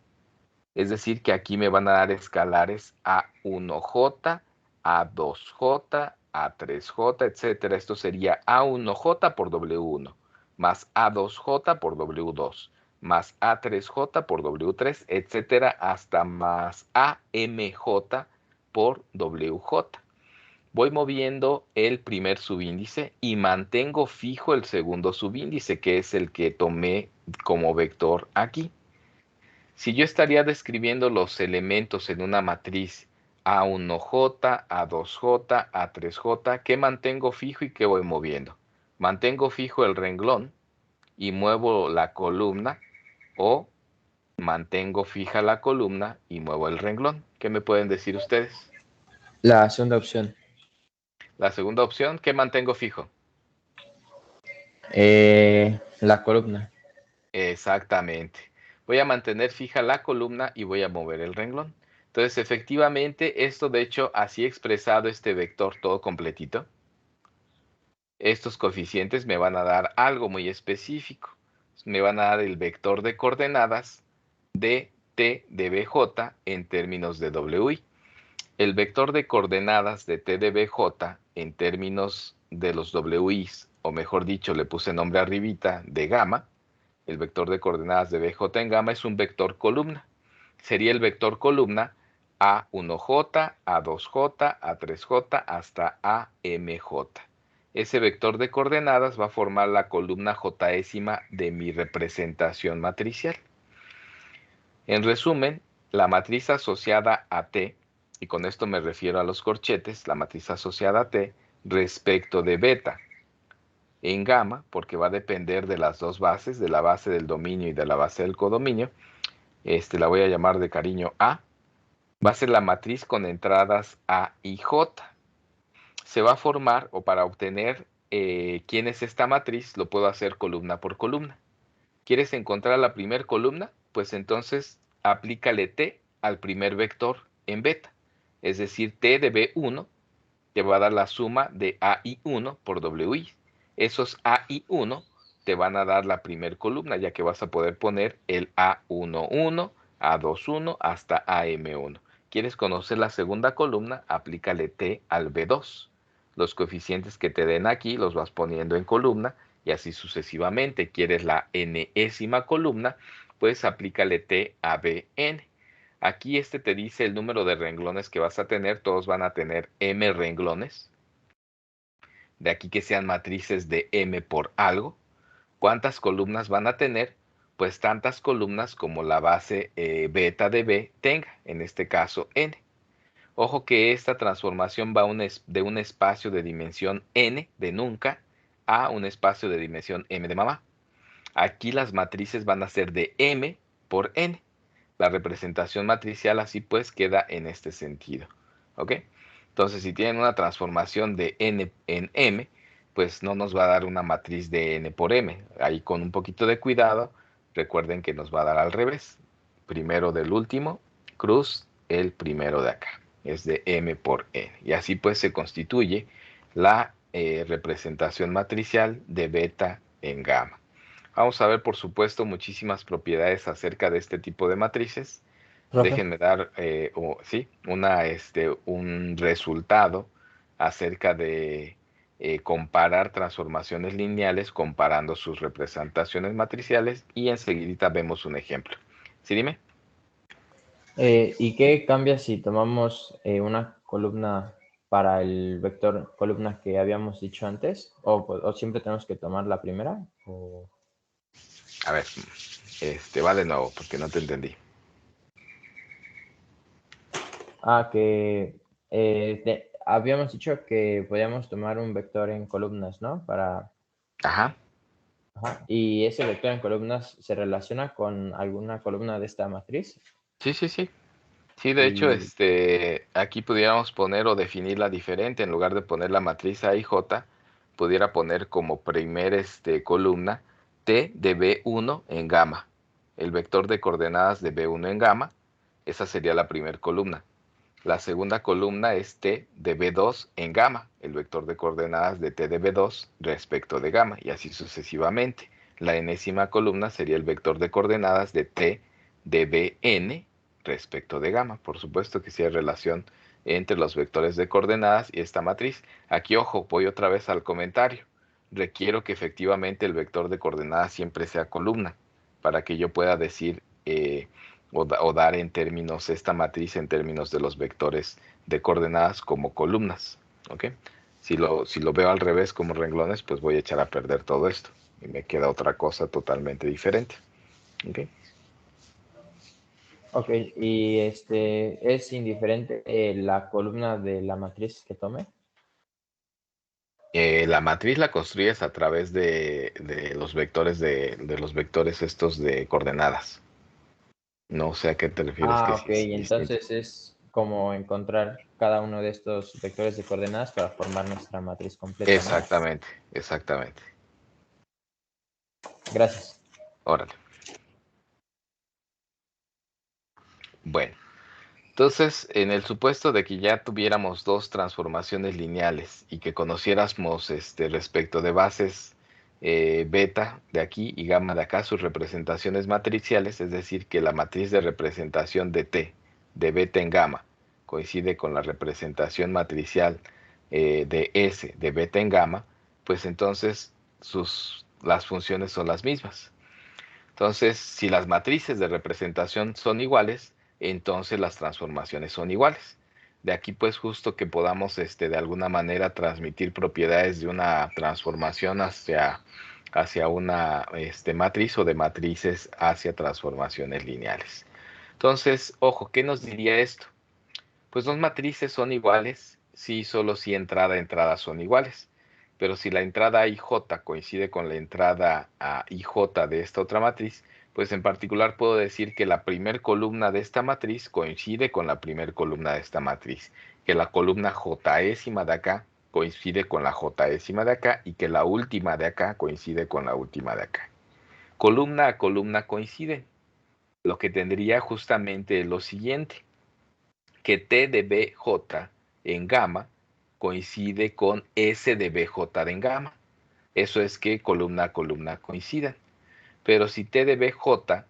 Es decir, que aquí me van a dar escalares A1J, A2J, A3J, etc. Esto sería A1J por W1, más A2J por W2, más A3J por W3, etc. hasta más AMJ por WJ. Voy moviendo el primer subíndice y mantengo fijo el segundo subíndice, que es el que tomé como vector aquí. Si yo estaría describiendo los elementos en una matriz A1J, A2J, A3J, ¿qué mantengo fijo y qué voy moviendo? Mantengo fijo el renglón y muevo la columna, o mantengo fija la columna y muevo el renglón. ¿Qué me pueden decir ustedes? La segunda opción. La segunda opción, ¿qué mantengo fijo? La columna. Exactamente. Voy a mantener fija la columna y voy a mover el renglón. Entonces, efectivamente, esto de hecho, así expresado este vector todo completito, estos coeficientes me van a dar algo muy específico. Me van a dar el vector de coordenadas de T de BJ en términos de WI. El vector de coordenadas de T de BJ en términos de los WIs, o mejor dicho, le puse nombre arribita de gamma. El vector de coordenadas de BJ en gamma es un vector columna. Sería el vector columna A1J, A2J, A3J hasta AMJ. Ese vector de coordenadas va a formar la columna jésima de mi representación matricial. En resumen, la matriz asociada a T, y con esto me refiero a los corchetes, la matriz asociada a T respecto de beta en gamma, porque va a depender de las dos bases, de la base del dominio y de la base del codominio. La voy a llamar de cariño A. Va a ser la matriz con entradas A y J. Se va a formar, o para obtener quién es esta matriz, lo puedo hacer columna por columna. ¿Quieres encontrar la primer columna? Pues entonces aplícale T al primer vector en beta. Es decir, T de B1 te va a dar la suma de A y 1 por WI. Esos A y 1 te van a dar la primer columna, ya que vas a poder poner el A11, A21 hasta AM1. ¿Quieres conocer la segunda columna? Aplícale T al B2. Los coeficientes que te den aquí los vas poniendo en columna y así sucesivamente. ¿Quieres la enésima columna? Pues aplícale T a Bn. Aquí te dice el número de renglones que vas a tener. Todos van a tener m renglones. De aquí que sean matrices de m por algo. ¿Cuántas columnas van a tener? Pues tantas columnas como la base beta de B tenga, en este caso n. Ojo que esta transformación va de un espacio de dimensión n de nunca a un espacio de dimensión m de mamá. Aquí las matrices van a ser de m por n. La representación matricial así pues queda en este sentido. ¿Ok? Entonces, si tienen una transformación de n en m, pues no nos va a dar una matriz de n por m. Ahí con un poquito de cuidado, recuerden que nos va a dar al revés. Primero del último, cruz el primero de acá. Es de m por n. Y así pues se constituye la representación matricial de beta en gamma. Vamos a ver, por supuesto, muchísimas propiedades acerca de este tipo de matrices. Profe, Déjenme dar un resultado acerca de comparar transformaciones lineales comparando sus representaciones matriciales y enseguida vemos un ejemplo. ¿Sí, dime? ¿y qué cambia si tomamos una columna para el vector columna que habíamos dicho antes? ¿O siempre tenemos que tomar la primera? A ver, va de nuevo porque no te entendí. Que habíamos dicho que podíamos tomar un vector en columnas, ¿no? Ajá. Ajá. ¿Y ese vector en columnas se relaciona con alguna columna de esta matriz? Sí, sí, sí. Sí, de hecho, Y, aquí pudiéramos poner o definirla diferente. En lugar de poner la matriz A y J, pudiera poner como primer columna T de B1 en gamma. El vector de coordenadas de B1 en gamma, esa sería la primera columna. La segunda columna es T de B2 en gamma, el vector de coordenadas de T de B2 respecto de gamma, y así sucesivamente. La enésima columna sería el vector de coordenadas de T de Bn respecto de gamma. Por supuesto que sí hay relación entre los vectores de coordenadas y esta matriz. Aquí, ojo, voy otra vez al comentario. Requiero que efectivamente el vector de coordenadas siempre sea columna, para que yo pueda decir o dar en términos esta matriz en términos de los vectores de coordenadas como columnas. ¿Ok? Si lo veo al revés como renglones, pues voy a echar a perder todo esto y me queda otra cosa totalmente diferente. ¿Ok? ok, y ¿es indiferente la columna de la matriz que tome? La matriz la construyes a través de los vectores de los vectores estos de coordenadas. No sé a qué te refieres que Ok, sí es distinto. entonces es como encontrar cada uno de estos vectores de coordenadas para formar nuestra matriz completa, ¿no? Exactamente, exactamente. Gracias. Órale. Bueno, entonces, en el supuesto de que ya tuviéramos dos transformaciones lineales y que conociéramos respecto de bases beta de aquí y gamma de acá, sus representaciones matriciales, es decir, que la matriz de representación de T de beta en gamma coincide con la representación matricial de S de beta en gamma, pues entonces las funciones son las mismas. Entonces, si las matrices de representación son iguales, entonces las transformaciones son iguales. De aquí pues justo que podamos de alguna manera transmitir propiedades de una transformación hacia una matriz o de matrices hacia transformaciones lineales. Entonces, ojo, ¿qué nos diría esto? Pues dos matrices son iguales si solo si entrada son iguales. Pero si la entrada A y J coincide con la entrada A y J de esta otra matriz, Pues en particular puedo decir que la primer columna de esta matriz coincide con la primer columna de esta matriz, que la columna jésima de acá coincide con la jésima de acá y que la última de acá coincide con la última de acá. Columna a columna coinciden. Lo que tendría justamente es lo siguiente, que T de BJ en gamma coincide con S de BJ en gamma. Eso es que columna a columna coinciden. Pero si T de BJ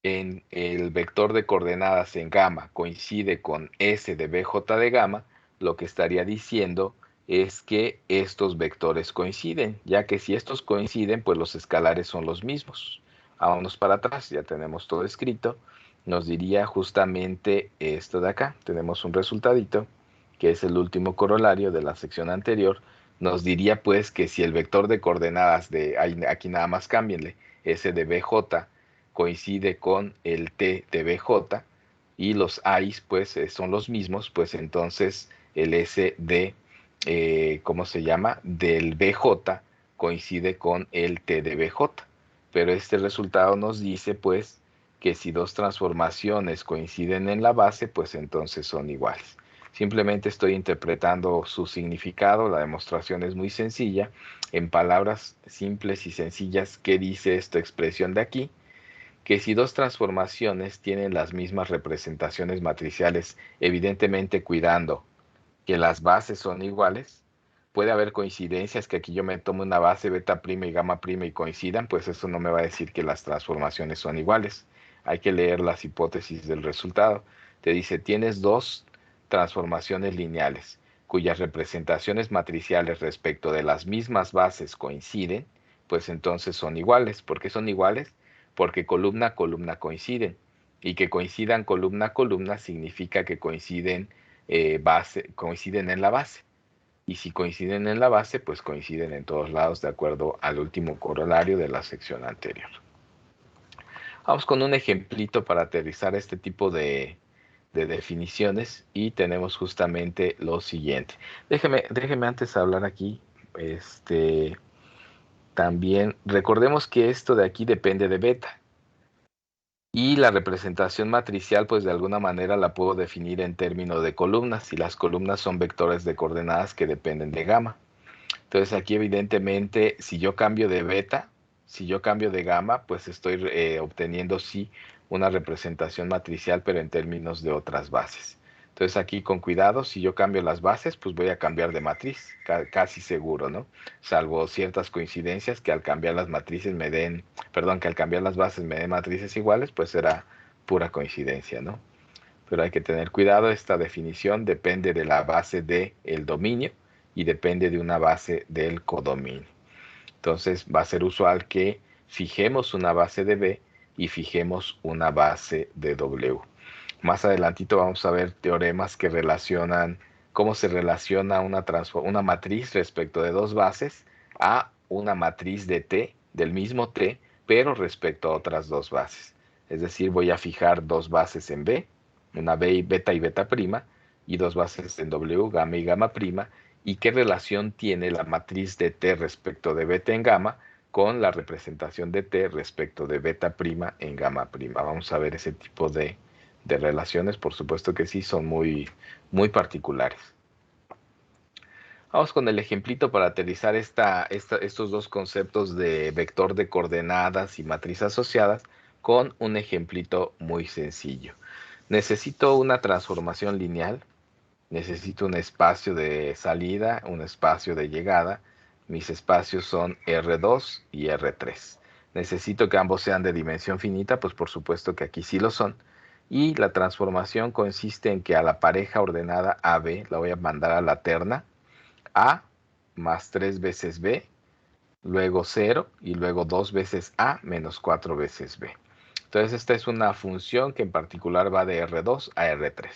en el vector de coordenadas en gamma coincide con S de BJ de gamma, lo que estaría diciendo es que estos vectores coinciden, ya que si estos coinciden, pues los escalares son los mismos. Vámonos para atrás, ya tenemos todo escrito. Nos diría justamente esto de acá. Tenemos un resultadito, que es el último corolario de la sección anterior. Nos diría pues que si el vector de coordenadas de, aquí nada más cámbienle, S de BJ coincide con el T de BJ y los A's pues son los mismos, pues entonces el S de, ¿cómo se llama? Del BJ coincide con el T de BJ. Pero este resultado nos dice pues que si dos transformaciones coinciden en la base, pues entonces son iguales. Simplemente estoy interpretando su significado, la demostración es muy sencilla. En palabras simples y sencillas, ¿qué dice esta expresión de aquí? Que si dos transformaciones tienen las mismas representaciones matriciales, evidentemente cuidando que las bases son iguales, puede haber coincidencias, que aquí yo me tomo una base beta prima y gamma prima y coincidan, pues eso no me va a decir que las transformaciones son iguales. Hay que leer las hipótesis del resultado. Te dice, tienes dos transformaciones lineales cuyas representaciones matriciales respecto de las mismas bases coinciden, pues entonces son iguales. ¿Por qué son iguales? Porque columna a columna coinciden. Y que coincidan columna a columna significa que coinciden coinciden en la base. Y si coinciden en la base, pues coinciden en todos lados de acuerdo al último corolario de la sección anterior. Vamos con un ejemplito para aterrizar este tipo de definiciones y tenemos justamente lo siguiente. Déjeme antes hablar aquí. También recordemos que esto de aquí depende de beta. Y la representación matricial, pues de alguna manera la puedo definir en términos de columnas, y las columnas son vectores de coordenadas que dependen de gamma. Entonces aquí evidentemente, si yo cambio de beta, si yo cambio de gamma, pues estoy obteniendo sí una representación matricial, pero en términos de otras bases. Entonces aquí con cuidado, si yo cambio las bases, pues voy a cambiar de matriz, casi seguro, ¿no? Salvo ciertas coincidencias que al cambiar las matrices me den, perdón, que al cambiar las bases me den matrices iguales, pues será pura coincidencia, ¿no? Pero hay que tener cuidado, esta definición depende de la base del dominio y depende de una base del codominio. Entonces va a ser usual que fijemos una base de B y fijemos una base de W. Más adelantito vamos a ver teoremas que relacionan cómo se relaciona una matriz respecto de dos bases a una matriz de T, del mismo T, pero respecto a otras dos bases. Es decir, voy a fijar dos bases en B, una beta y beta prima, y dos bases en W, gamma y gamma prima, y qué relación tiene la matriz de T respecto de beta en gamma con la representación de T respecto de beta prima en gamma prima. Vamos a ver ese tipo de relaciones, por supuesto que sí, son muy, muy particulares. Vamos con el ejemplito para aterrizar estos dos conceptos de vector de coordenadas y matriz asociadas con un ejemplito muy sencillo. Necesito una transformación lineal, necesito un espacio de salida, un espacio de llegada. Mis espacios son R2 y R3. Necesito que ambos sean de dimensión finita, pues por supuesto que aquí sí lo son. Y la transformación consiste en que a la pareja ordenada AB la voy a mandar a la terna A más 3 veces B, luego 0 y luego 2 veces A menos 4 veces B. Entonces esta es una función que en particular va de R2 a R3.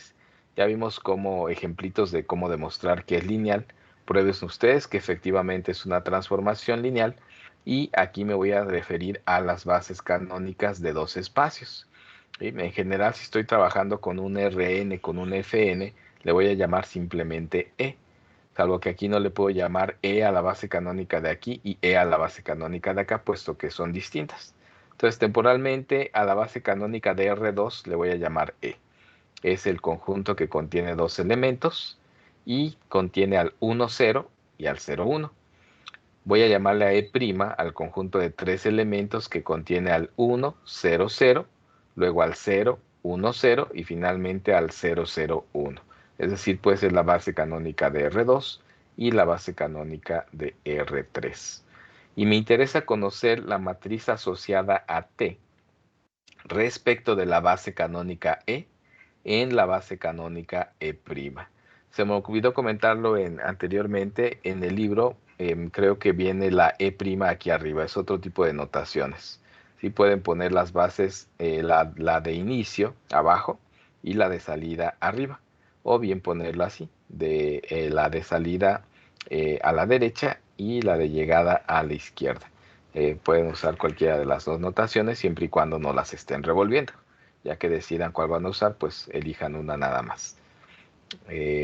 Ya vimos como ejemplitos de cómo demostrar que es lineal. Prueben ustedes que efectivamente es una transformación lineal y aquí me voy a referir a las bases canónicas de dos espacios. En general, si estoy trabajando con un Rn, con un Fn, le voy a llamar simplemente E, salvo que aquí no le puedo llamar E a la base canónica de aquí y E a la base canónica de acá, puesto que son distintas. Entonces, temporalmente a la base canónica de R2 le voy a llamar E. Es el conjunto que contiene dos elementos y contiene al 1, 0 y al 0, 1. Voy a llamarle a E' al conjunto de tres elementos que contiene al 1, 0, 0, luego al 0, 1, 0 y finalmente al 0, 0, 1. Es decir, puede ser la base canónica de R2 y la base canónica de R3. Y me interesa conocer la matriz asociada a T respecto de la base canónica E en la base canónica E'. Se me olvidó comentarlo anteriormente en el libro, creo que viene la E' aquí arriba, es otro tipo de notaciones. Sí pueden poner las bases, la de inicio abajo y la de salida arriba, o bien ponerla así, la de salida a la derecha y la de llegada a la izquierda. Pueden usar cualquiera de las dos notaciones siempre y cuando no las estén revolviendo. Ya que decidan cuál van a usar, pues elijan una nada más.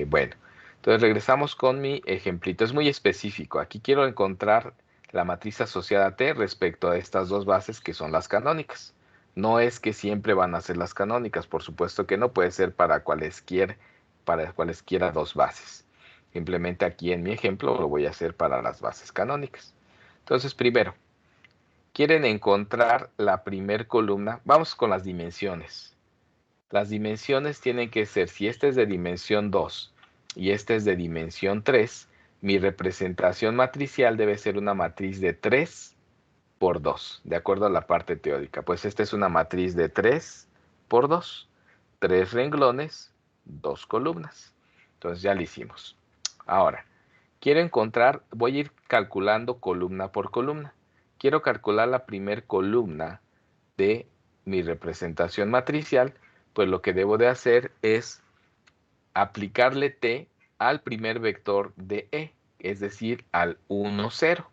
Bueno, entonces regresamos con mi ejemplito. Es muy específico. Aquí quiero encontrar la matriz asociada a T respecto a estas dos bases que son las canónicas. No es que siempre van a ser las canónicas, por supuesto que no, puede ser para cualesquiera dos bases. Simplemente aquí en mi ejemplo lo voy a hacer para las bases canónicas. Entonces, primero, quieren encontrar la primer columna. Vamos con las dimensiones. Las dimensiones tienen que ser, si este es de dimensión 2 y este es de dimensión 3, mi representación matricial debe ser una matriz de 3 por 2, de acuerdo a la parte teórica. Pues esta es una matriz de 3 por 2, 3 renglones, 2 columnas. Entonces ya lo hicimos. Ahora, quiero encontrar, voy a ir calculando columna por columna. Quiero calcular la primer columna de mi representación matricial, pues lo que debo de hacer es aplicarle T al primer vector de E, es decir, al 1, 0.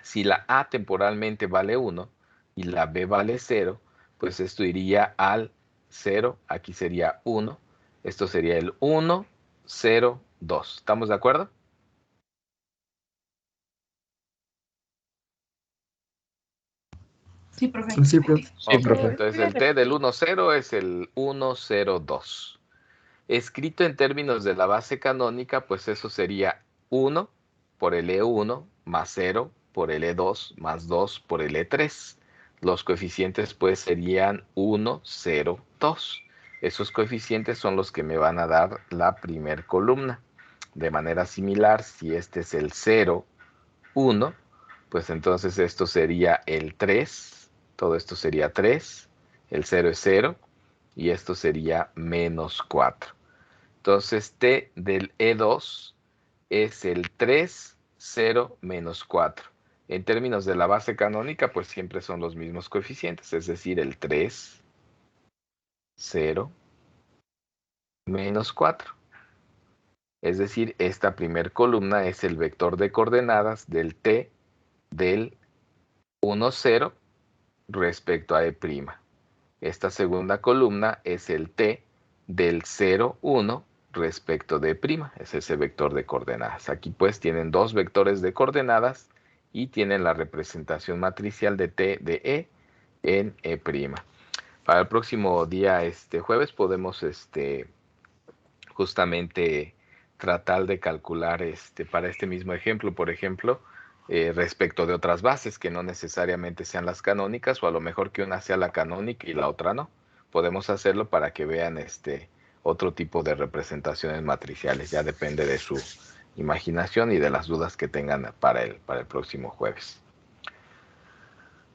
Si la A temporalmente vale 1 y la B vale 0, pues esto iría al 0, aquí sería 1, esto sería el 1, 0, 2. ¿Estamos de acuerdo? Sí, profe. Sí, profe. Sí, Ok, profe. entonces el T del 1, 0 es el 1, 0, 2. Escrito en términos de la base canónica, pues eso sería 1 por el E1 más 0 por el E2 más 2 por el E3. Los coeficientes pues serían 1, 0, 2. Esos coeficientes son los que me van a dar la primer columna. De manera similar, si este es el 0, 1, pues entonces esto sería el 3. Todo esto sería 3. El 0 es 0 y esto sería menos 4. Entonces T del E2 es el 3, 0, menos 4. En términos de la base canónica, pues siempre son los mismos coeficientes, es decir, el 3, 0, menos 4. Es decir, esta primer columna es el vector de coordenadas del T del 1, 0 respecto a E'. Esta segunda columna es el T del 0, 1 respecto de E', es ese vector de coordenadas. Aquí pues tienen dos vectores de coordenadas y tienen la representación matricial de T de E en E'. Para el próximo día, jueves, podemos justamente tratar de calcular para este mismo ejemplo, por ejemplo, respecto de otras bases que no necesariamente sean las canónicas, o a lo mejor que una sea la canónica y la otra no. Podemos hacerlo para que vean otro tipo de representaciones matriciales. Ya depende de su imaginación y de las dudas que tengan para el próximo jueves.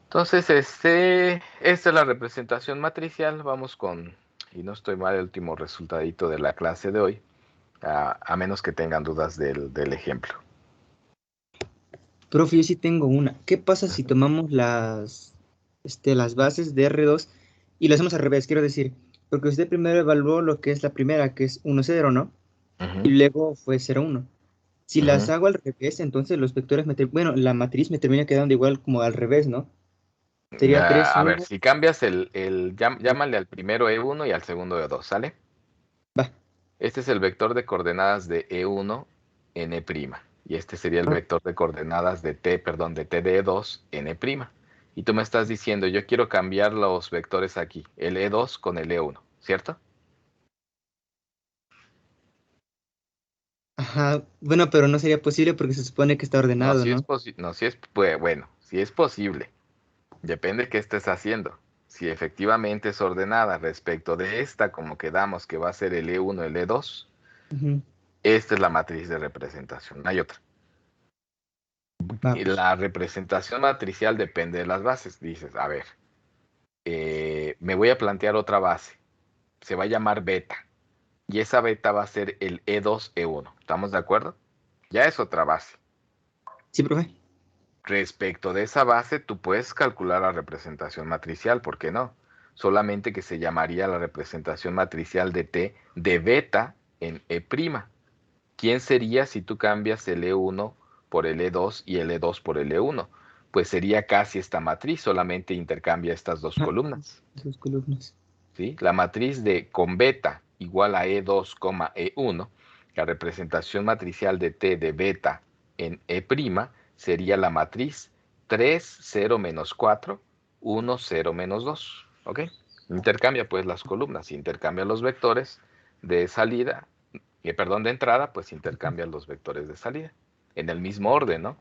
Entonces, esta es la representación matricial. Vamos con, y no estoy mal, el último resultadito de la clase de hoy, a menos que tengan dudas del ejemplo. Profe, yo sí tengo una. ¿Qué pasa si tomamos las bases de R2 y lo hacemos al revés? Quiero decir, porque usted primero evaluó lo que es la primera, que es 1, 0, ¿no? Y luego fue 0, 1. Si las hago al revés, entonces los vectores, bueno, la matriz me termina quedando igual como al revés, ¿no? Sería 3, A 1. ver, si cambias llámale al primero E1 y al segundo E2, ¿sale? Va. Este es el vector de coordenadas de E1 en E'. Y este sería el vector de coordenadas de T de E2 en E'. Y tú me estás diciendo, yo quiero cambiar los vectores aquí, el E2 con el E1, ¿cierto? Ajá, bueno, pero no sería posible porque se supone que está No, ordenado, si es ¿no? posible, no, si es, pues, bueno, si es posible, depende de qué estés haciendo. Si efectivamente es ordenada respecto de esta, como quedamos que va a ser el E1, el E2, Ujú. esta es la matriz de representación, no hay otra. Va, Y pues. la representación matricial depende de las bases. Dices, a ver, me voy a plantear otra base, se va a llamar beta, y esa beta va a ser el E2, E1. ¿Estamos de acuerdo? Ya es otra base. Sí, profe. Respecto de esa base, tú puedes calcular la representación matricial, ¿por qué no? Solamente que se llamaría la representación matricial de T de beta en E'. ¿Quién sería si tú cambias el E1 por el E2 y el E2 por el E1? Pues sería casi esta matriz, solamente intercambia estas dos Ah, columnas. sus columnas. ¿Sí? La matriz de con beta igual a E2, E1, la representación matricial de T de beta en E' sería la matriz 3, 0, menos 4, 1, 0, menos 2. ¿Ok? Intercambia pues las columnas, intercambia los vectores de salida, perdón, de entrada, pues intercambia los vectores de salida. En el mismo orden, ¿no?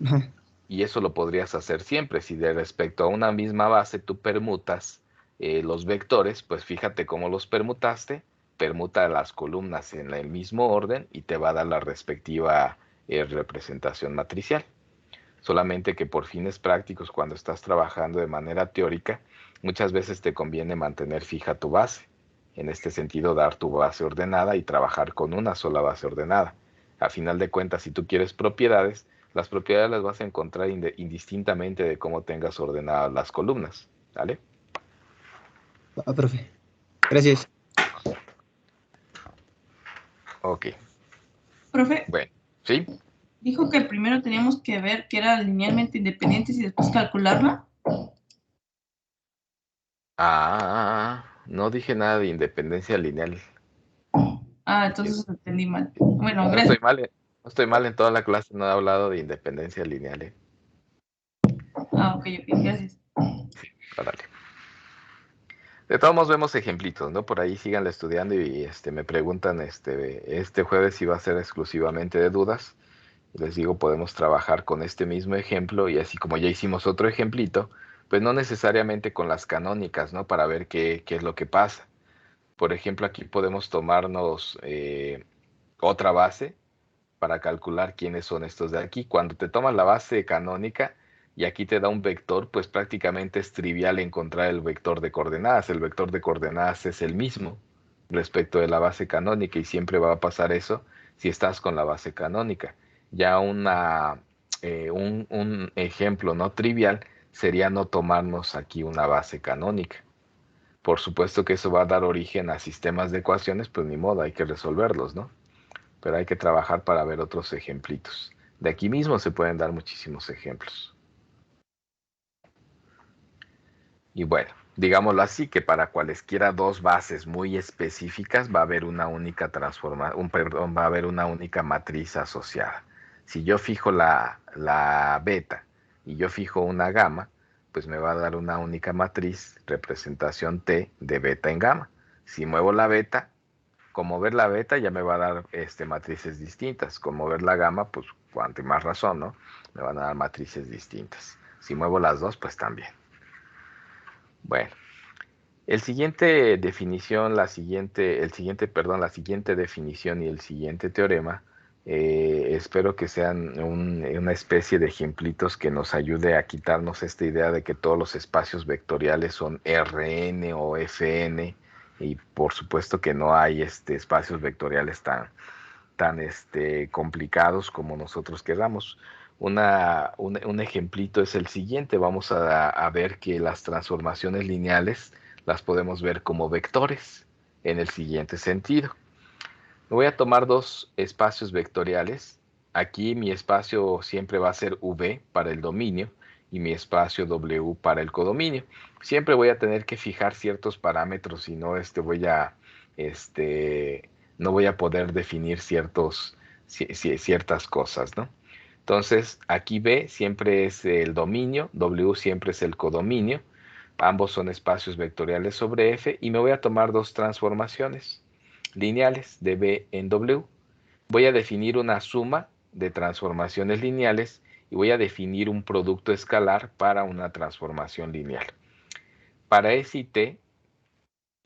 Ajá. Y eso lo podrías hacer siempre. Si de respecto a una misma base tú permutas los vectores, pues fíjate cómo los permutaste, permuta las columnas en el mismo orden y te va a dar la respectiva representación matricial. Solamente que por fines prácticos, cuando estás trabajando de manera teórica, muchas veces te conviene mantener fija tu base. En este sentido, dar tu base ordenada y trabajar con una sola base ordenada. A final de cuentas, si tú quieres propiedades, las propiedades las vas a encontrar indistintamente de cómo tengas ordenadas las columnas. ¿Vale? Va, profe. Gracias. Ok. Profe, Bueno, ¿sí? dijo que el primero teníamos que ver que era linealmente independientes y después calcularla. No dije nada de independencia lineal. Ah, entonces lo entendí mal. Bueno, No gracias. estoy mal, no estoy mal en toda la clase, no he hablado de independencia lineal, ¿eh? Ah, ok, gracias. Órale. De todos modos vemos ejemplitos, ¿no? Por ahí síganle estudiando y me preguntan este jueves si va a ser exclusivamente de dudas. Y les digo, podemos trabajar con este mismo ejemplo y así como ya hicimos otro ejemplito, pues no necesariamente con las canónicas, ¿no? Para ver qué es lo que pasa. Por ejemplo, aquí podemos tomarnos otra base para calcular quiénes son estos de aquí. Cuando te tomas la base canónica y aquí te da un vector, pues prácticamente es trivial encontrar el vector de coordenadas. El vector de coordenadas es el mismo respecto de la base canónica y siempre va a pasar eso si estás con la base canónica. Ya un ejemplo no trivial sería no tomarnos aquí una base canónica. Por supuesto que eso va a dar origen a sistemas de ecuaciones, pues ni modo, hay que resolverlos, ¿no? Pero hay que trabajar para ver otros ejemplitos. De aquí mismo se pueden dar muchísimos ejemplos. Y bueno, digámoslo así, que para cualesquiera dos bases muy específicas va a haber una única perdón, va a haber una única matriz asociada. Si yo fijo la beta y yo fijo una gamma, pues me va a dar una única matriz, representación T de beta en gamma. Si muevo la beta, con mover la beta ya me va a dar matrices distintas. Con mover la gamma, pues cuanto más razón, ¿no? Me van a dar matrices distintas. Si muevo las dos, pues también. Bueno, la siguiente definición y el siguiente teorema, espero que sean una especie de ejemplitos que nos ayude a quitarnos esta idea de que todos los espacios vectoriales son Rn o Fn, y por supuesto que no hay espacios vectoriales tan complicados como nosotros queramos. Un ejemplito es el siguiente. Vamos a ver que las transformaciones lineales las podemos ver como vectores en el siguiente sentido. Voy a tomar dos espacios vectoriales. Aquí mi espacio siempre va a ser V para el dominio y mi espacio W para el codominio. Siempre voy a tener que fijar ciertos parámetros, si no no voy a poder definir ciertas cosas, ¿no? Entonces, aquí B siempre es el dominio, W siempre es el codominio. Ambos son espacios vectoriales sobre F y me voy a tomar dos transformaciones lineales de B en W. Voy a definir una suma de transformaciones lineales y voy a definir un producto escalar para una transformación lineal. Para S y T,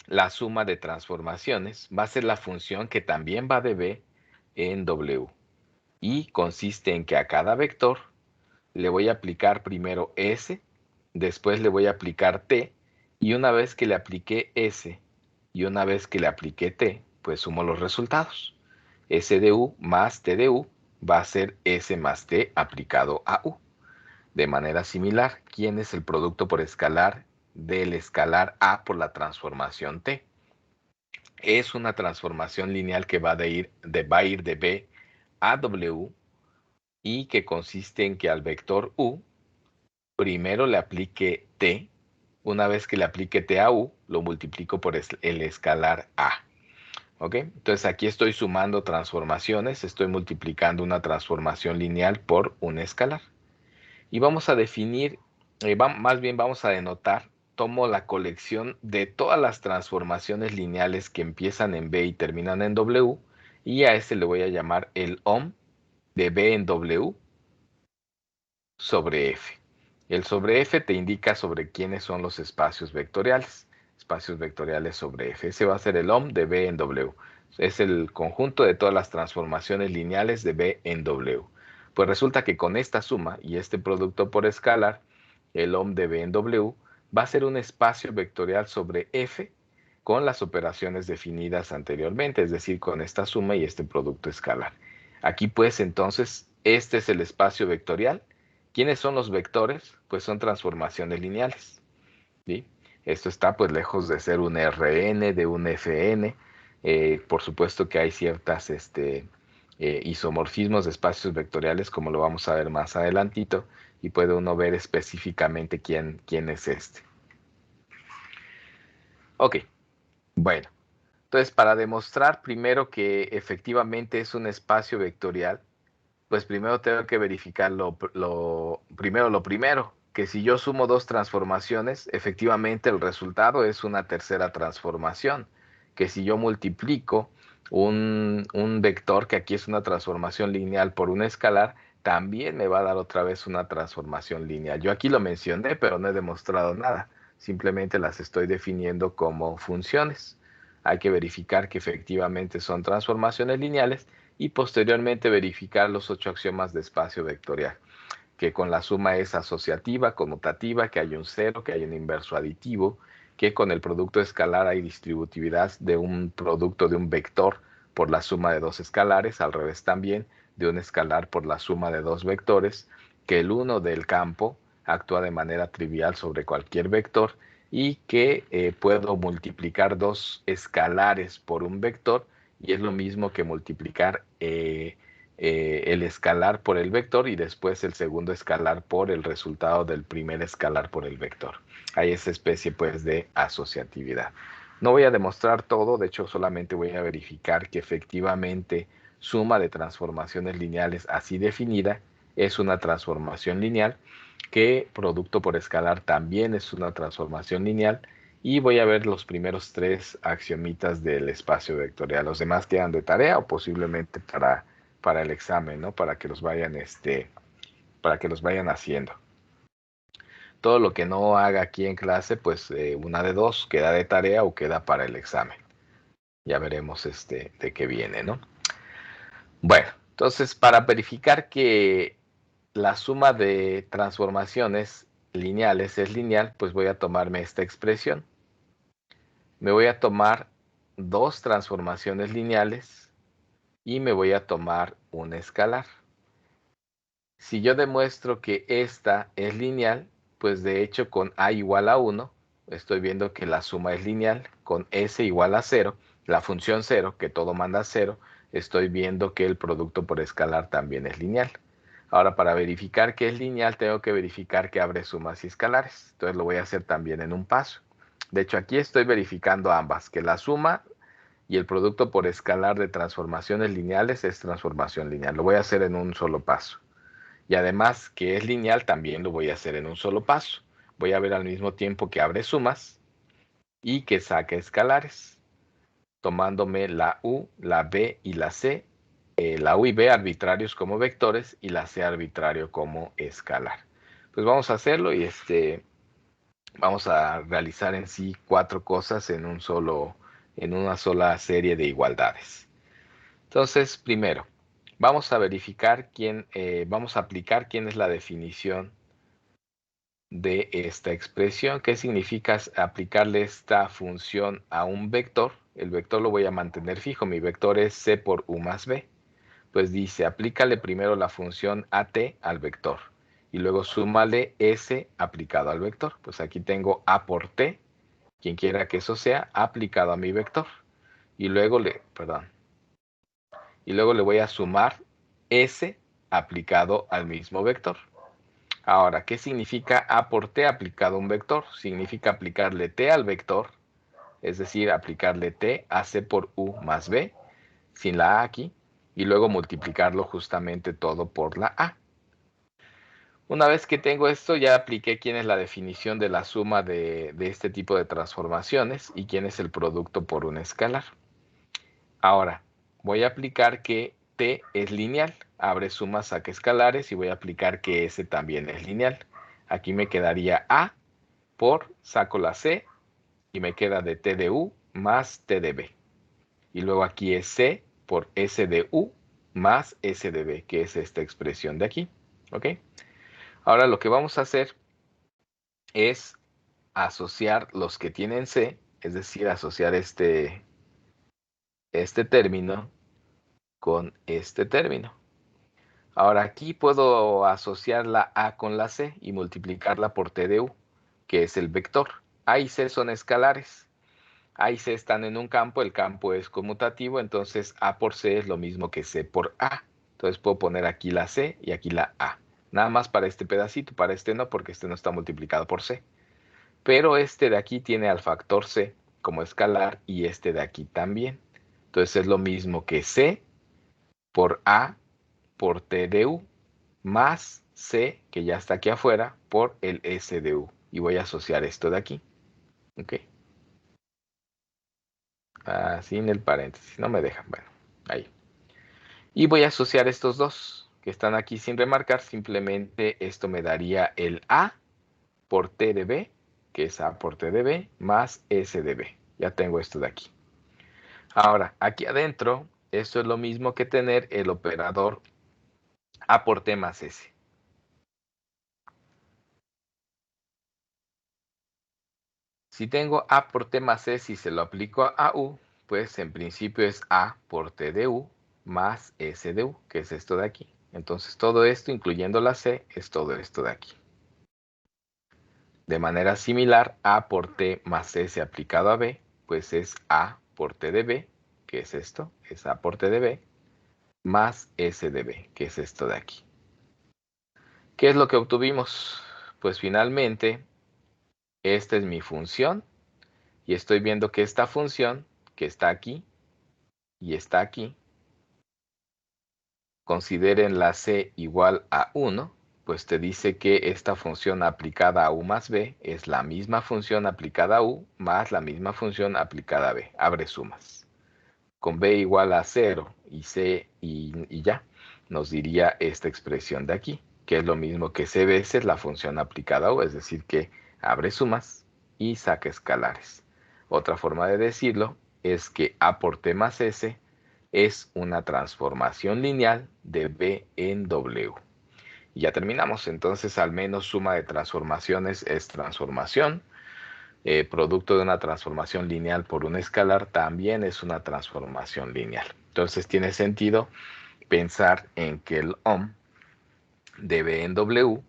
la suma de transformaciones va a ser la función que también va de B en W. Y consiste en que a cada vector le voy a aplicar primero S, después le voy a aplicar T, y una vez que le apliqué S y una vez que le apliqué T, pues sumo los resultados. S de U más T de U va a ser S más T aplicado a U. De manera similar, ¿quién es el producto por escalar del escalar A por la transformación T? Es una transformación lineal que va a ir de B a W y que consiste en que al vector U primero le aplique T. Una vez que le aplique T a U, lo multiplico por el escalar A. ¿Ok? Entonces aquí estoy sumando transformaciones, estoy multiplicando una transformación lineal por un escalar. Y vamos a definir, más bien vamos a denotar, tomo la colección de todas las transformaciones lineales que empiezan en B y terminan en W, y a este le voy a llamar el OM de B en W sobre F. El sobre F te indica sobre quiénes son los espacios vectoriales sobre F. Ese va a ser el OM de B en W. Es el conjunto de todas las transformaciones lineales de B en W. Pues resulta que con esta suma y este producto por escalar, el OM de B en W va a ser un espacio vectorial sobre F con las operaciones definidas anteriormente, es decir, con esta suma y este producto escalar. Aquí pues entonces, este es el espacio vectorial. ¿Quiénes son los vectores? Pues son transformaciones lineales. ¿Sí? Esto está pues lejos de ser un Rn, de un Fn. Por supuesto que hay ciertas isomorfismos de espacios vectoriales, como lo vamos a ver más adelantito, y puede uno ver específicamente quién es este. Ok, bueno. Entonces, para demostrar primero que efectivamente es un espacio vectorial, pues primero tengo que verificar lo primero, que si yo sumo dos transformaciones, efectivamente el resultado es una tercera transformación, que si yo multiplico un vector, que aquí es una transformación lineal por un escalar, también me va a dar otra vez una transformación lineal. Yo aquí lo mencioné, pero no he demostrado nada, simplemente las estoy definiendo como funciones. Hay que verificar que efectivamente son transformaciones lineales y posteriormente verificar los 8 axiomas de espacio vectorial, que con la suma es asociativa, conmutativa, que hay un cero, que hay un inverso aditivo, que con el producto escalar hay distributividad de un producto de un vector por la suma de dos escalares, al revés también, de un escalar por la suma de dos vectores, que el uno del campo actúa de manera trivial sobre cualquier vector y que puedo multiplicar dos escalares por un vector, y es lo mismo que multiplicar el escalar por el vector y después el segundo escalar por el resultado del primer escalar por el vector. Hay esa especie pues de asociatividad. No voy a demostrar todo, de hecho solamente voy a verificar que efectivamente suma de transformaciones lineales así definida es una transformación lineal, que producto por escalar también es una transformación lineal, y voy a ver los primeros 3 axiomitas del espacio vectorial. Los demás quedan de tarea o posiblemente para el examen, ¿no? Para que los vayan haciendo. Todo lo que no haga aquí en clase, pues una de dos, queda de tarea o queda para el examen. Ya veremos de qué viene, ¿no? Bueno, entonces para verificar que la suma de transformaciones lineales es lineal, pues voy a tomarme esta expresión. Me voy a tomar dos transformaciones lineales y me voy a tomar un escalar. Si yo demuestro que esta es lineal, pues de hecho con A igual a 1, estoy viendo que la suma es lineal. Con S igual a 0, la función 0, que todo manda a 0, estoy viendo que el producto por escalar también es lineal. Ahora, para verificar que es lineal, tengo que verificar que abre sumas y escalares. Entonces lo voy a hacer también en un paso. De hecho, aquí estoy verificando ambas, que la suma y el producto por escalar de transformaciones lineales es transformación lineal. Lo voy a hacer en un solo paso. Y además que es lineal, también lo voy a hacer en un solo paso. Voy a ver al mismo tiempo que abre sumas y que saca escalares, tomándome la U, la B y la C, la U y B arbitrarios como vectores y la C arbitrario como escalar. Pues vamos a hacerlo y vamos a realizar en sí 4 cosas en una sola serie de igualdades. Entonces, primero, vamos a verificar vamos a aplicar quién es la definición de esta expresión. ¿Qué significa aplicarle esta función a un vector? El vector lo voy a mantener fijo. Mi vector es c por u más b. Pues dice, aplícale primero la función at al vector y luego súmale s aplicado al vector. Pues aquí tengo a por t, quien quiera que eso sea, aplicado a mi vector. Y luego le voy a sumar s aplicado al mismo vector. Ahora, ¿qué significa a por t aplicado a un vector? Significa aplicarle t al vector, es decir, aplicarle t a c por u más b, sin la a aquí, y luego multiplicarlo justamente todo por la a. Una vez que tengo esto, ya apliqué quién es la definición de la suma de este tipo de transformaciones y quién es el producto por un escalar. Ahora, voy a aplicar que t es lineal. Abre sumas, saca escalares y voy a aplicar que s también es lineal. Aquí me quedaría a por, saco la c y me queda de t de u más t de b. Y luego aquí es c por s de u más s de b, que es esta expresión de aquí. ¿Ok? Ahora lo que vamos a hacer es asociar los que tienen c, es decir, asociar este término con este término. Ahora aquí puedo asociar la a con la c y multiplicarla por t de u, que es el vector. A y c son escalares. A y c están en un campo, el campo es conmutativo, entonces a por c es lo mismo que c por a. Entonces puedo poner aquí la c y aquí la a. Nada más para este pedacito, para este no, porque este no está multiplicado por c. Pero este de aquí tiene al factor c como escalar y este de aquí también. Entonces es lo mismo que c por a por t de u más c, que ya está aquí afuera, por el s de u. Y voy a asociar esto de aquí. ¿Ok? Sin el paréntesis, no me dejan. Bueno, ahí. Y voy a asociar estos dos que están aquí sin remarcar. Simplemente esto me daría el a por t de b, que es a por t de b, más s de b. Ya tengo esto de aquí. Ahora, aquí adentro, esto es lo mismo que tener el operador a por t más s. Si tengo a por t más s y se lo aplico a u, pues en principio es a por t de u más s de u, que es esto de aquí. Entonces todo esto, incluyendo la c, es todo esto de aquí. De manera similar, a por t más s aplicado a b, pues es a por t de b, que es esto, es a por t de b, más s de b, que es esto de aquí. ¿Qué es lo que obtuvimos? Pues finalmente, esta es mi función, y estoy viendo que esta función, que está aquí, y está aquí, consideren la c igual a 1, pues te dice que esta función aplicada a u más b es la misma función aplicada a u más la misma función aplicada a b. Abre sumas. Con b igual a 0 y c y ya, nos diría esta expresión de aquí, que es lo mismo que c veces la función aplicada a u, es decir que abre sumas y saca escalares. Otra forma de decirlo es que a por t más s es una transformación lineal de B en W. Y ya terminamos. Entonces, al menos suma de transformaciones es transformación. Producto de una transformación lineal por un escalar también es una transformación lineal. Entonces, tiene sentido pensar en que el OM de B en W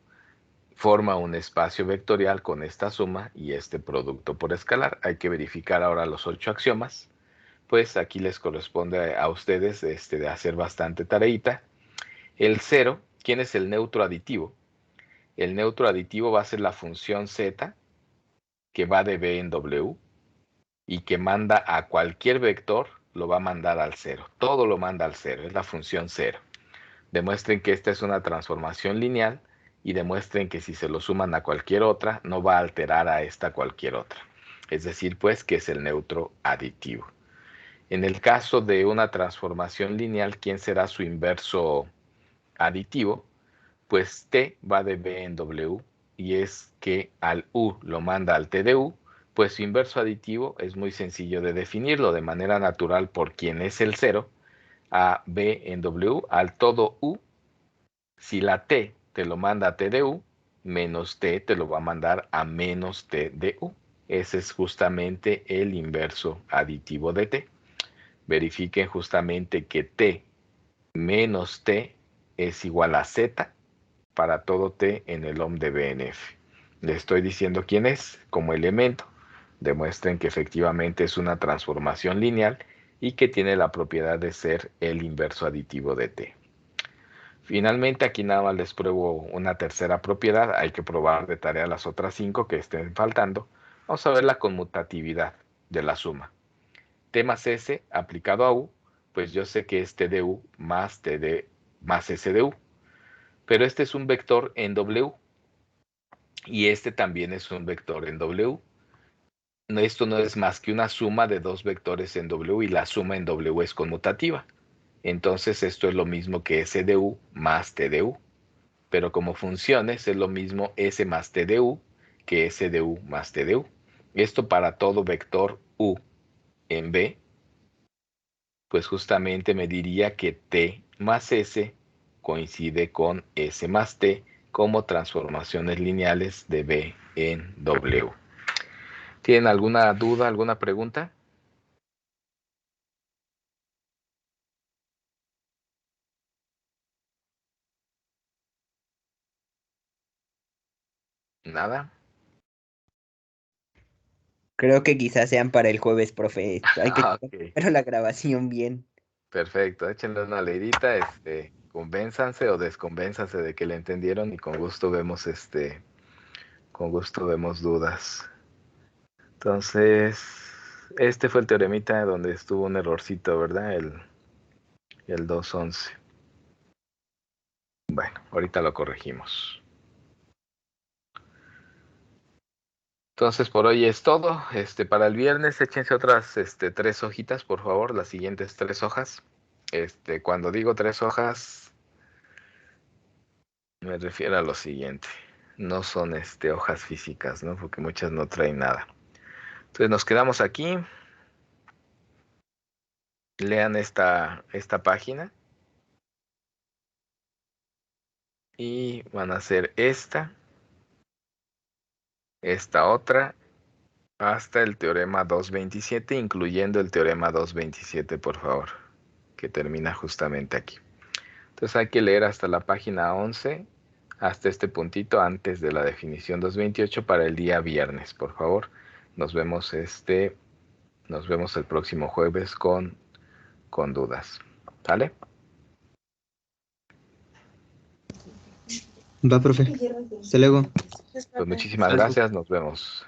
forma un espacio vectorial con esta suma y este producto por escalar. Hay que verificar ahora los 8 axiomas. Pues aquí les corresponde a ustedes de hacer bastante tareita. El 0, ¿quién es el neutro aditivo? El neutro aditivo va a ser la función z que va de b en w y que manda a cualquier vector, lo va a mandar al 0. Todo lo manda al 0, es la función 0. Demuestren que esta es una transformación lineal y demuestren que si se lo suman a cualquier otra, no va a alterar a esta cualquier otra. Es decir, pues, que es el neutro aditivo. En el caso de una transformación lineal, ¿quién será su inverso aditivo? Pues T va de B en W y es que al U lo manda al T de U, pues su inverso aditivo es muy sencillo de definirlo de manera natural por quien es el 0, a B en W, al todo U, si la T te lo manda a T de U, menos T te lo va a mandar a menos T de U. Ese es justamente el inverso aditivo de T. Verifiquen justamente que T menos T es igual a Z para todo T en el OM de BNF. Le estoy diciendo quién es como elemento. Demuestren que efectivamente es una transformación lineal y que tiene la propiedad de ser el inverso aditivo de T. Finalmente, aquí nada más les pruebo una tercera propiedad. Hay que probar de tarea las otras 5 que estén faltando. Vamos a ver la conmutatividad de la suma. T más S aplicado a U, pues yo sé que es T de U más S de U. Pero este es un vector en W. Y este también es un vector en W. Esto no es más que una suma de dos vectores en W y la suma en W es conmutativa. Entonces esto es lo mismo que S de U más T de U. Pero como funciones es lo mismo S más T de U que S de U más T de U. Esto para todo vector U en B, pues justamente me diría que T más S coincide con S más T como transformaciones lineales de B en W. ¿Tienen alguna duda, alguna pregunta? ¿Nada? Creo que quizás sean para el jueves, profe. Hay que Ok, checar la grabación bien. perfecto. Échenle una leidita, convénzanse o desconvénzanse de que le entendieron y con gusto vemos dudas. Entonces, este fue el teoremita donde estuvo un errorcito, ¿verdad? El 211. Bueno, ahorita lo corregimos. Entonces, por hoy es todo. Para el viernes, échense otras 3 hojitas, por favor, las siguientes 3 hojas. Cuando digo 3 hojas, me refiero a lo siguiente. No son hojas físicas, ¿no? Porque muchas no traen nada. Entonces nos quedamos aquí. Lean esta página. Y van a hacer esta otra, hasta el teorema 227, incluyendo el teorema 227, por favor, que termina justamente aquí. Entonces hay que leer hasta la página 11, hasta este puntito antes de la definición 228 para el día viernes, por favor. Nos vemos el próximo jueves con dudas. ¿Sale? Va, profe. Hasta luego. Pues muchísimas gracias, nos vemos.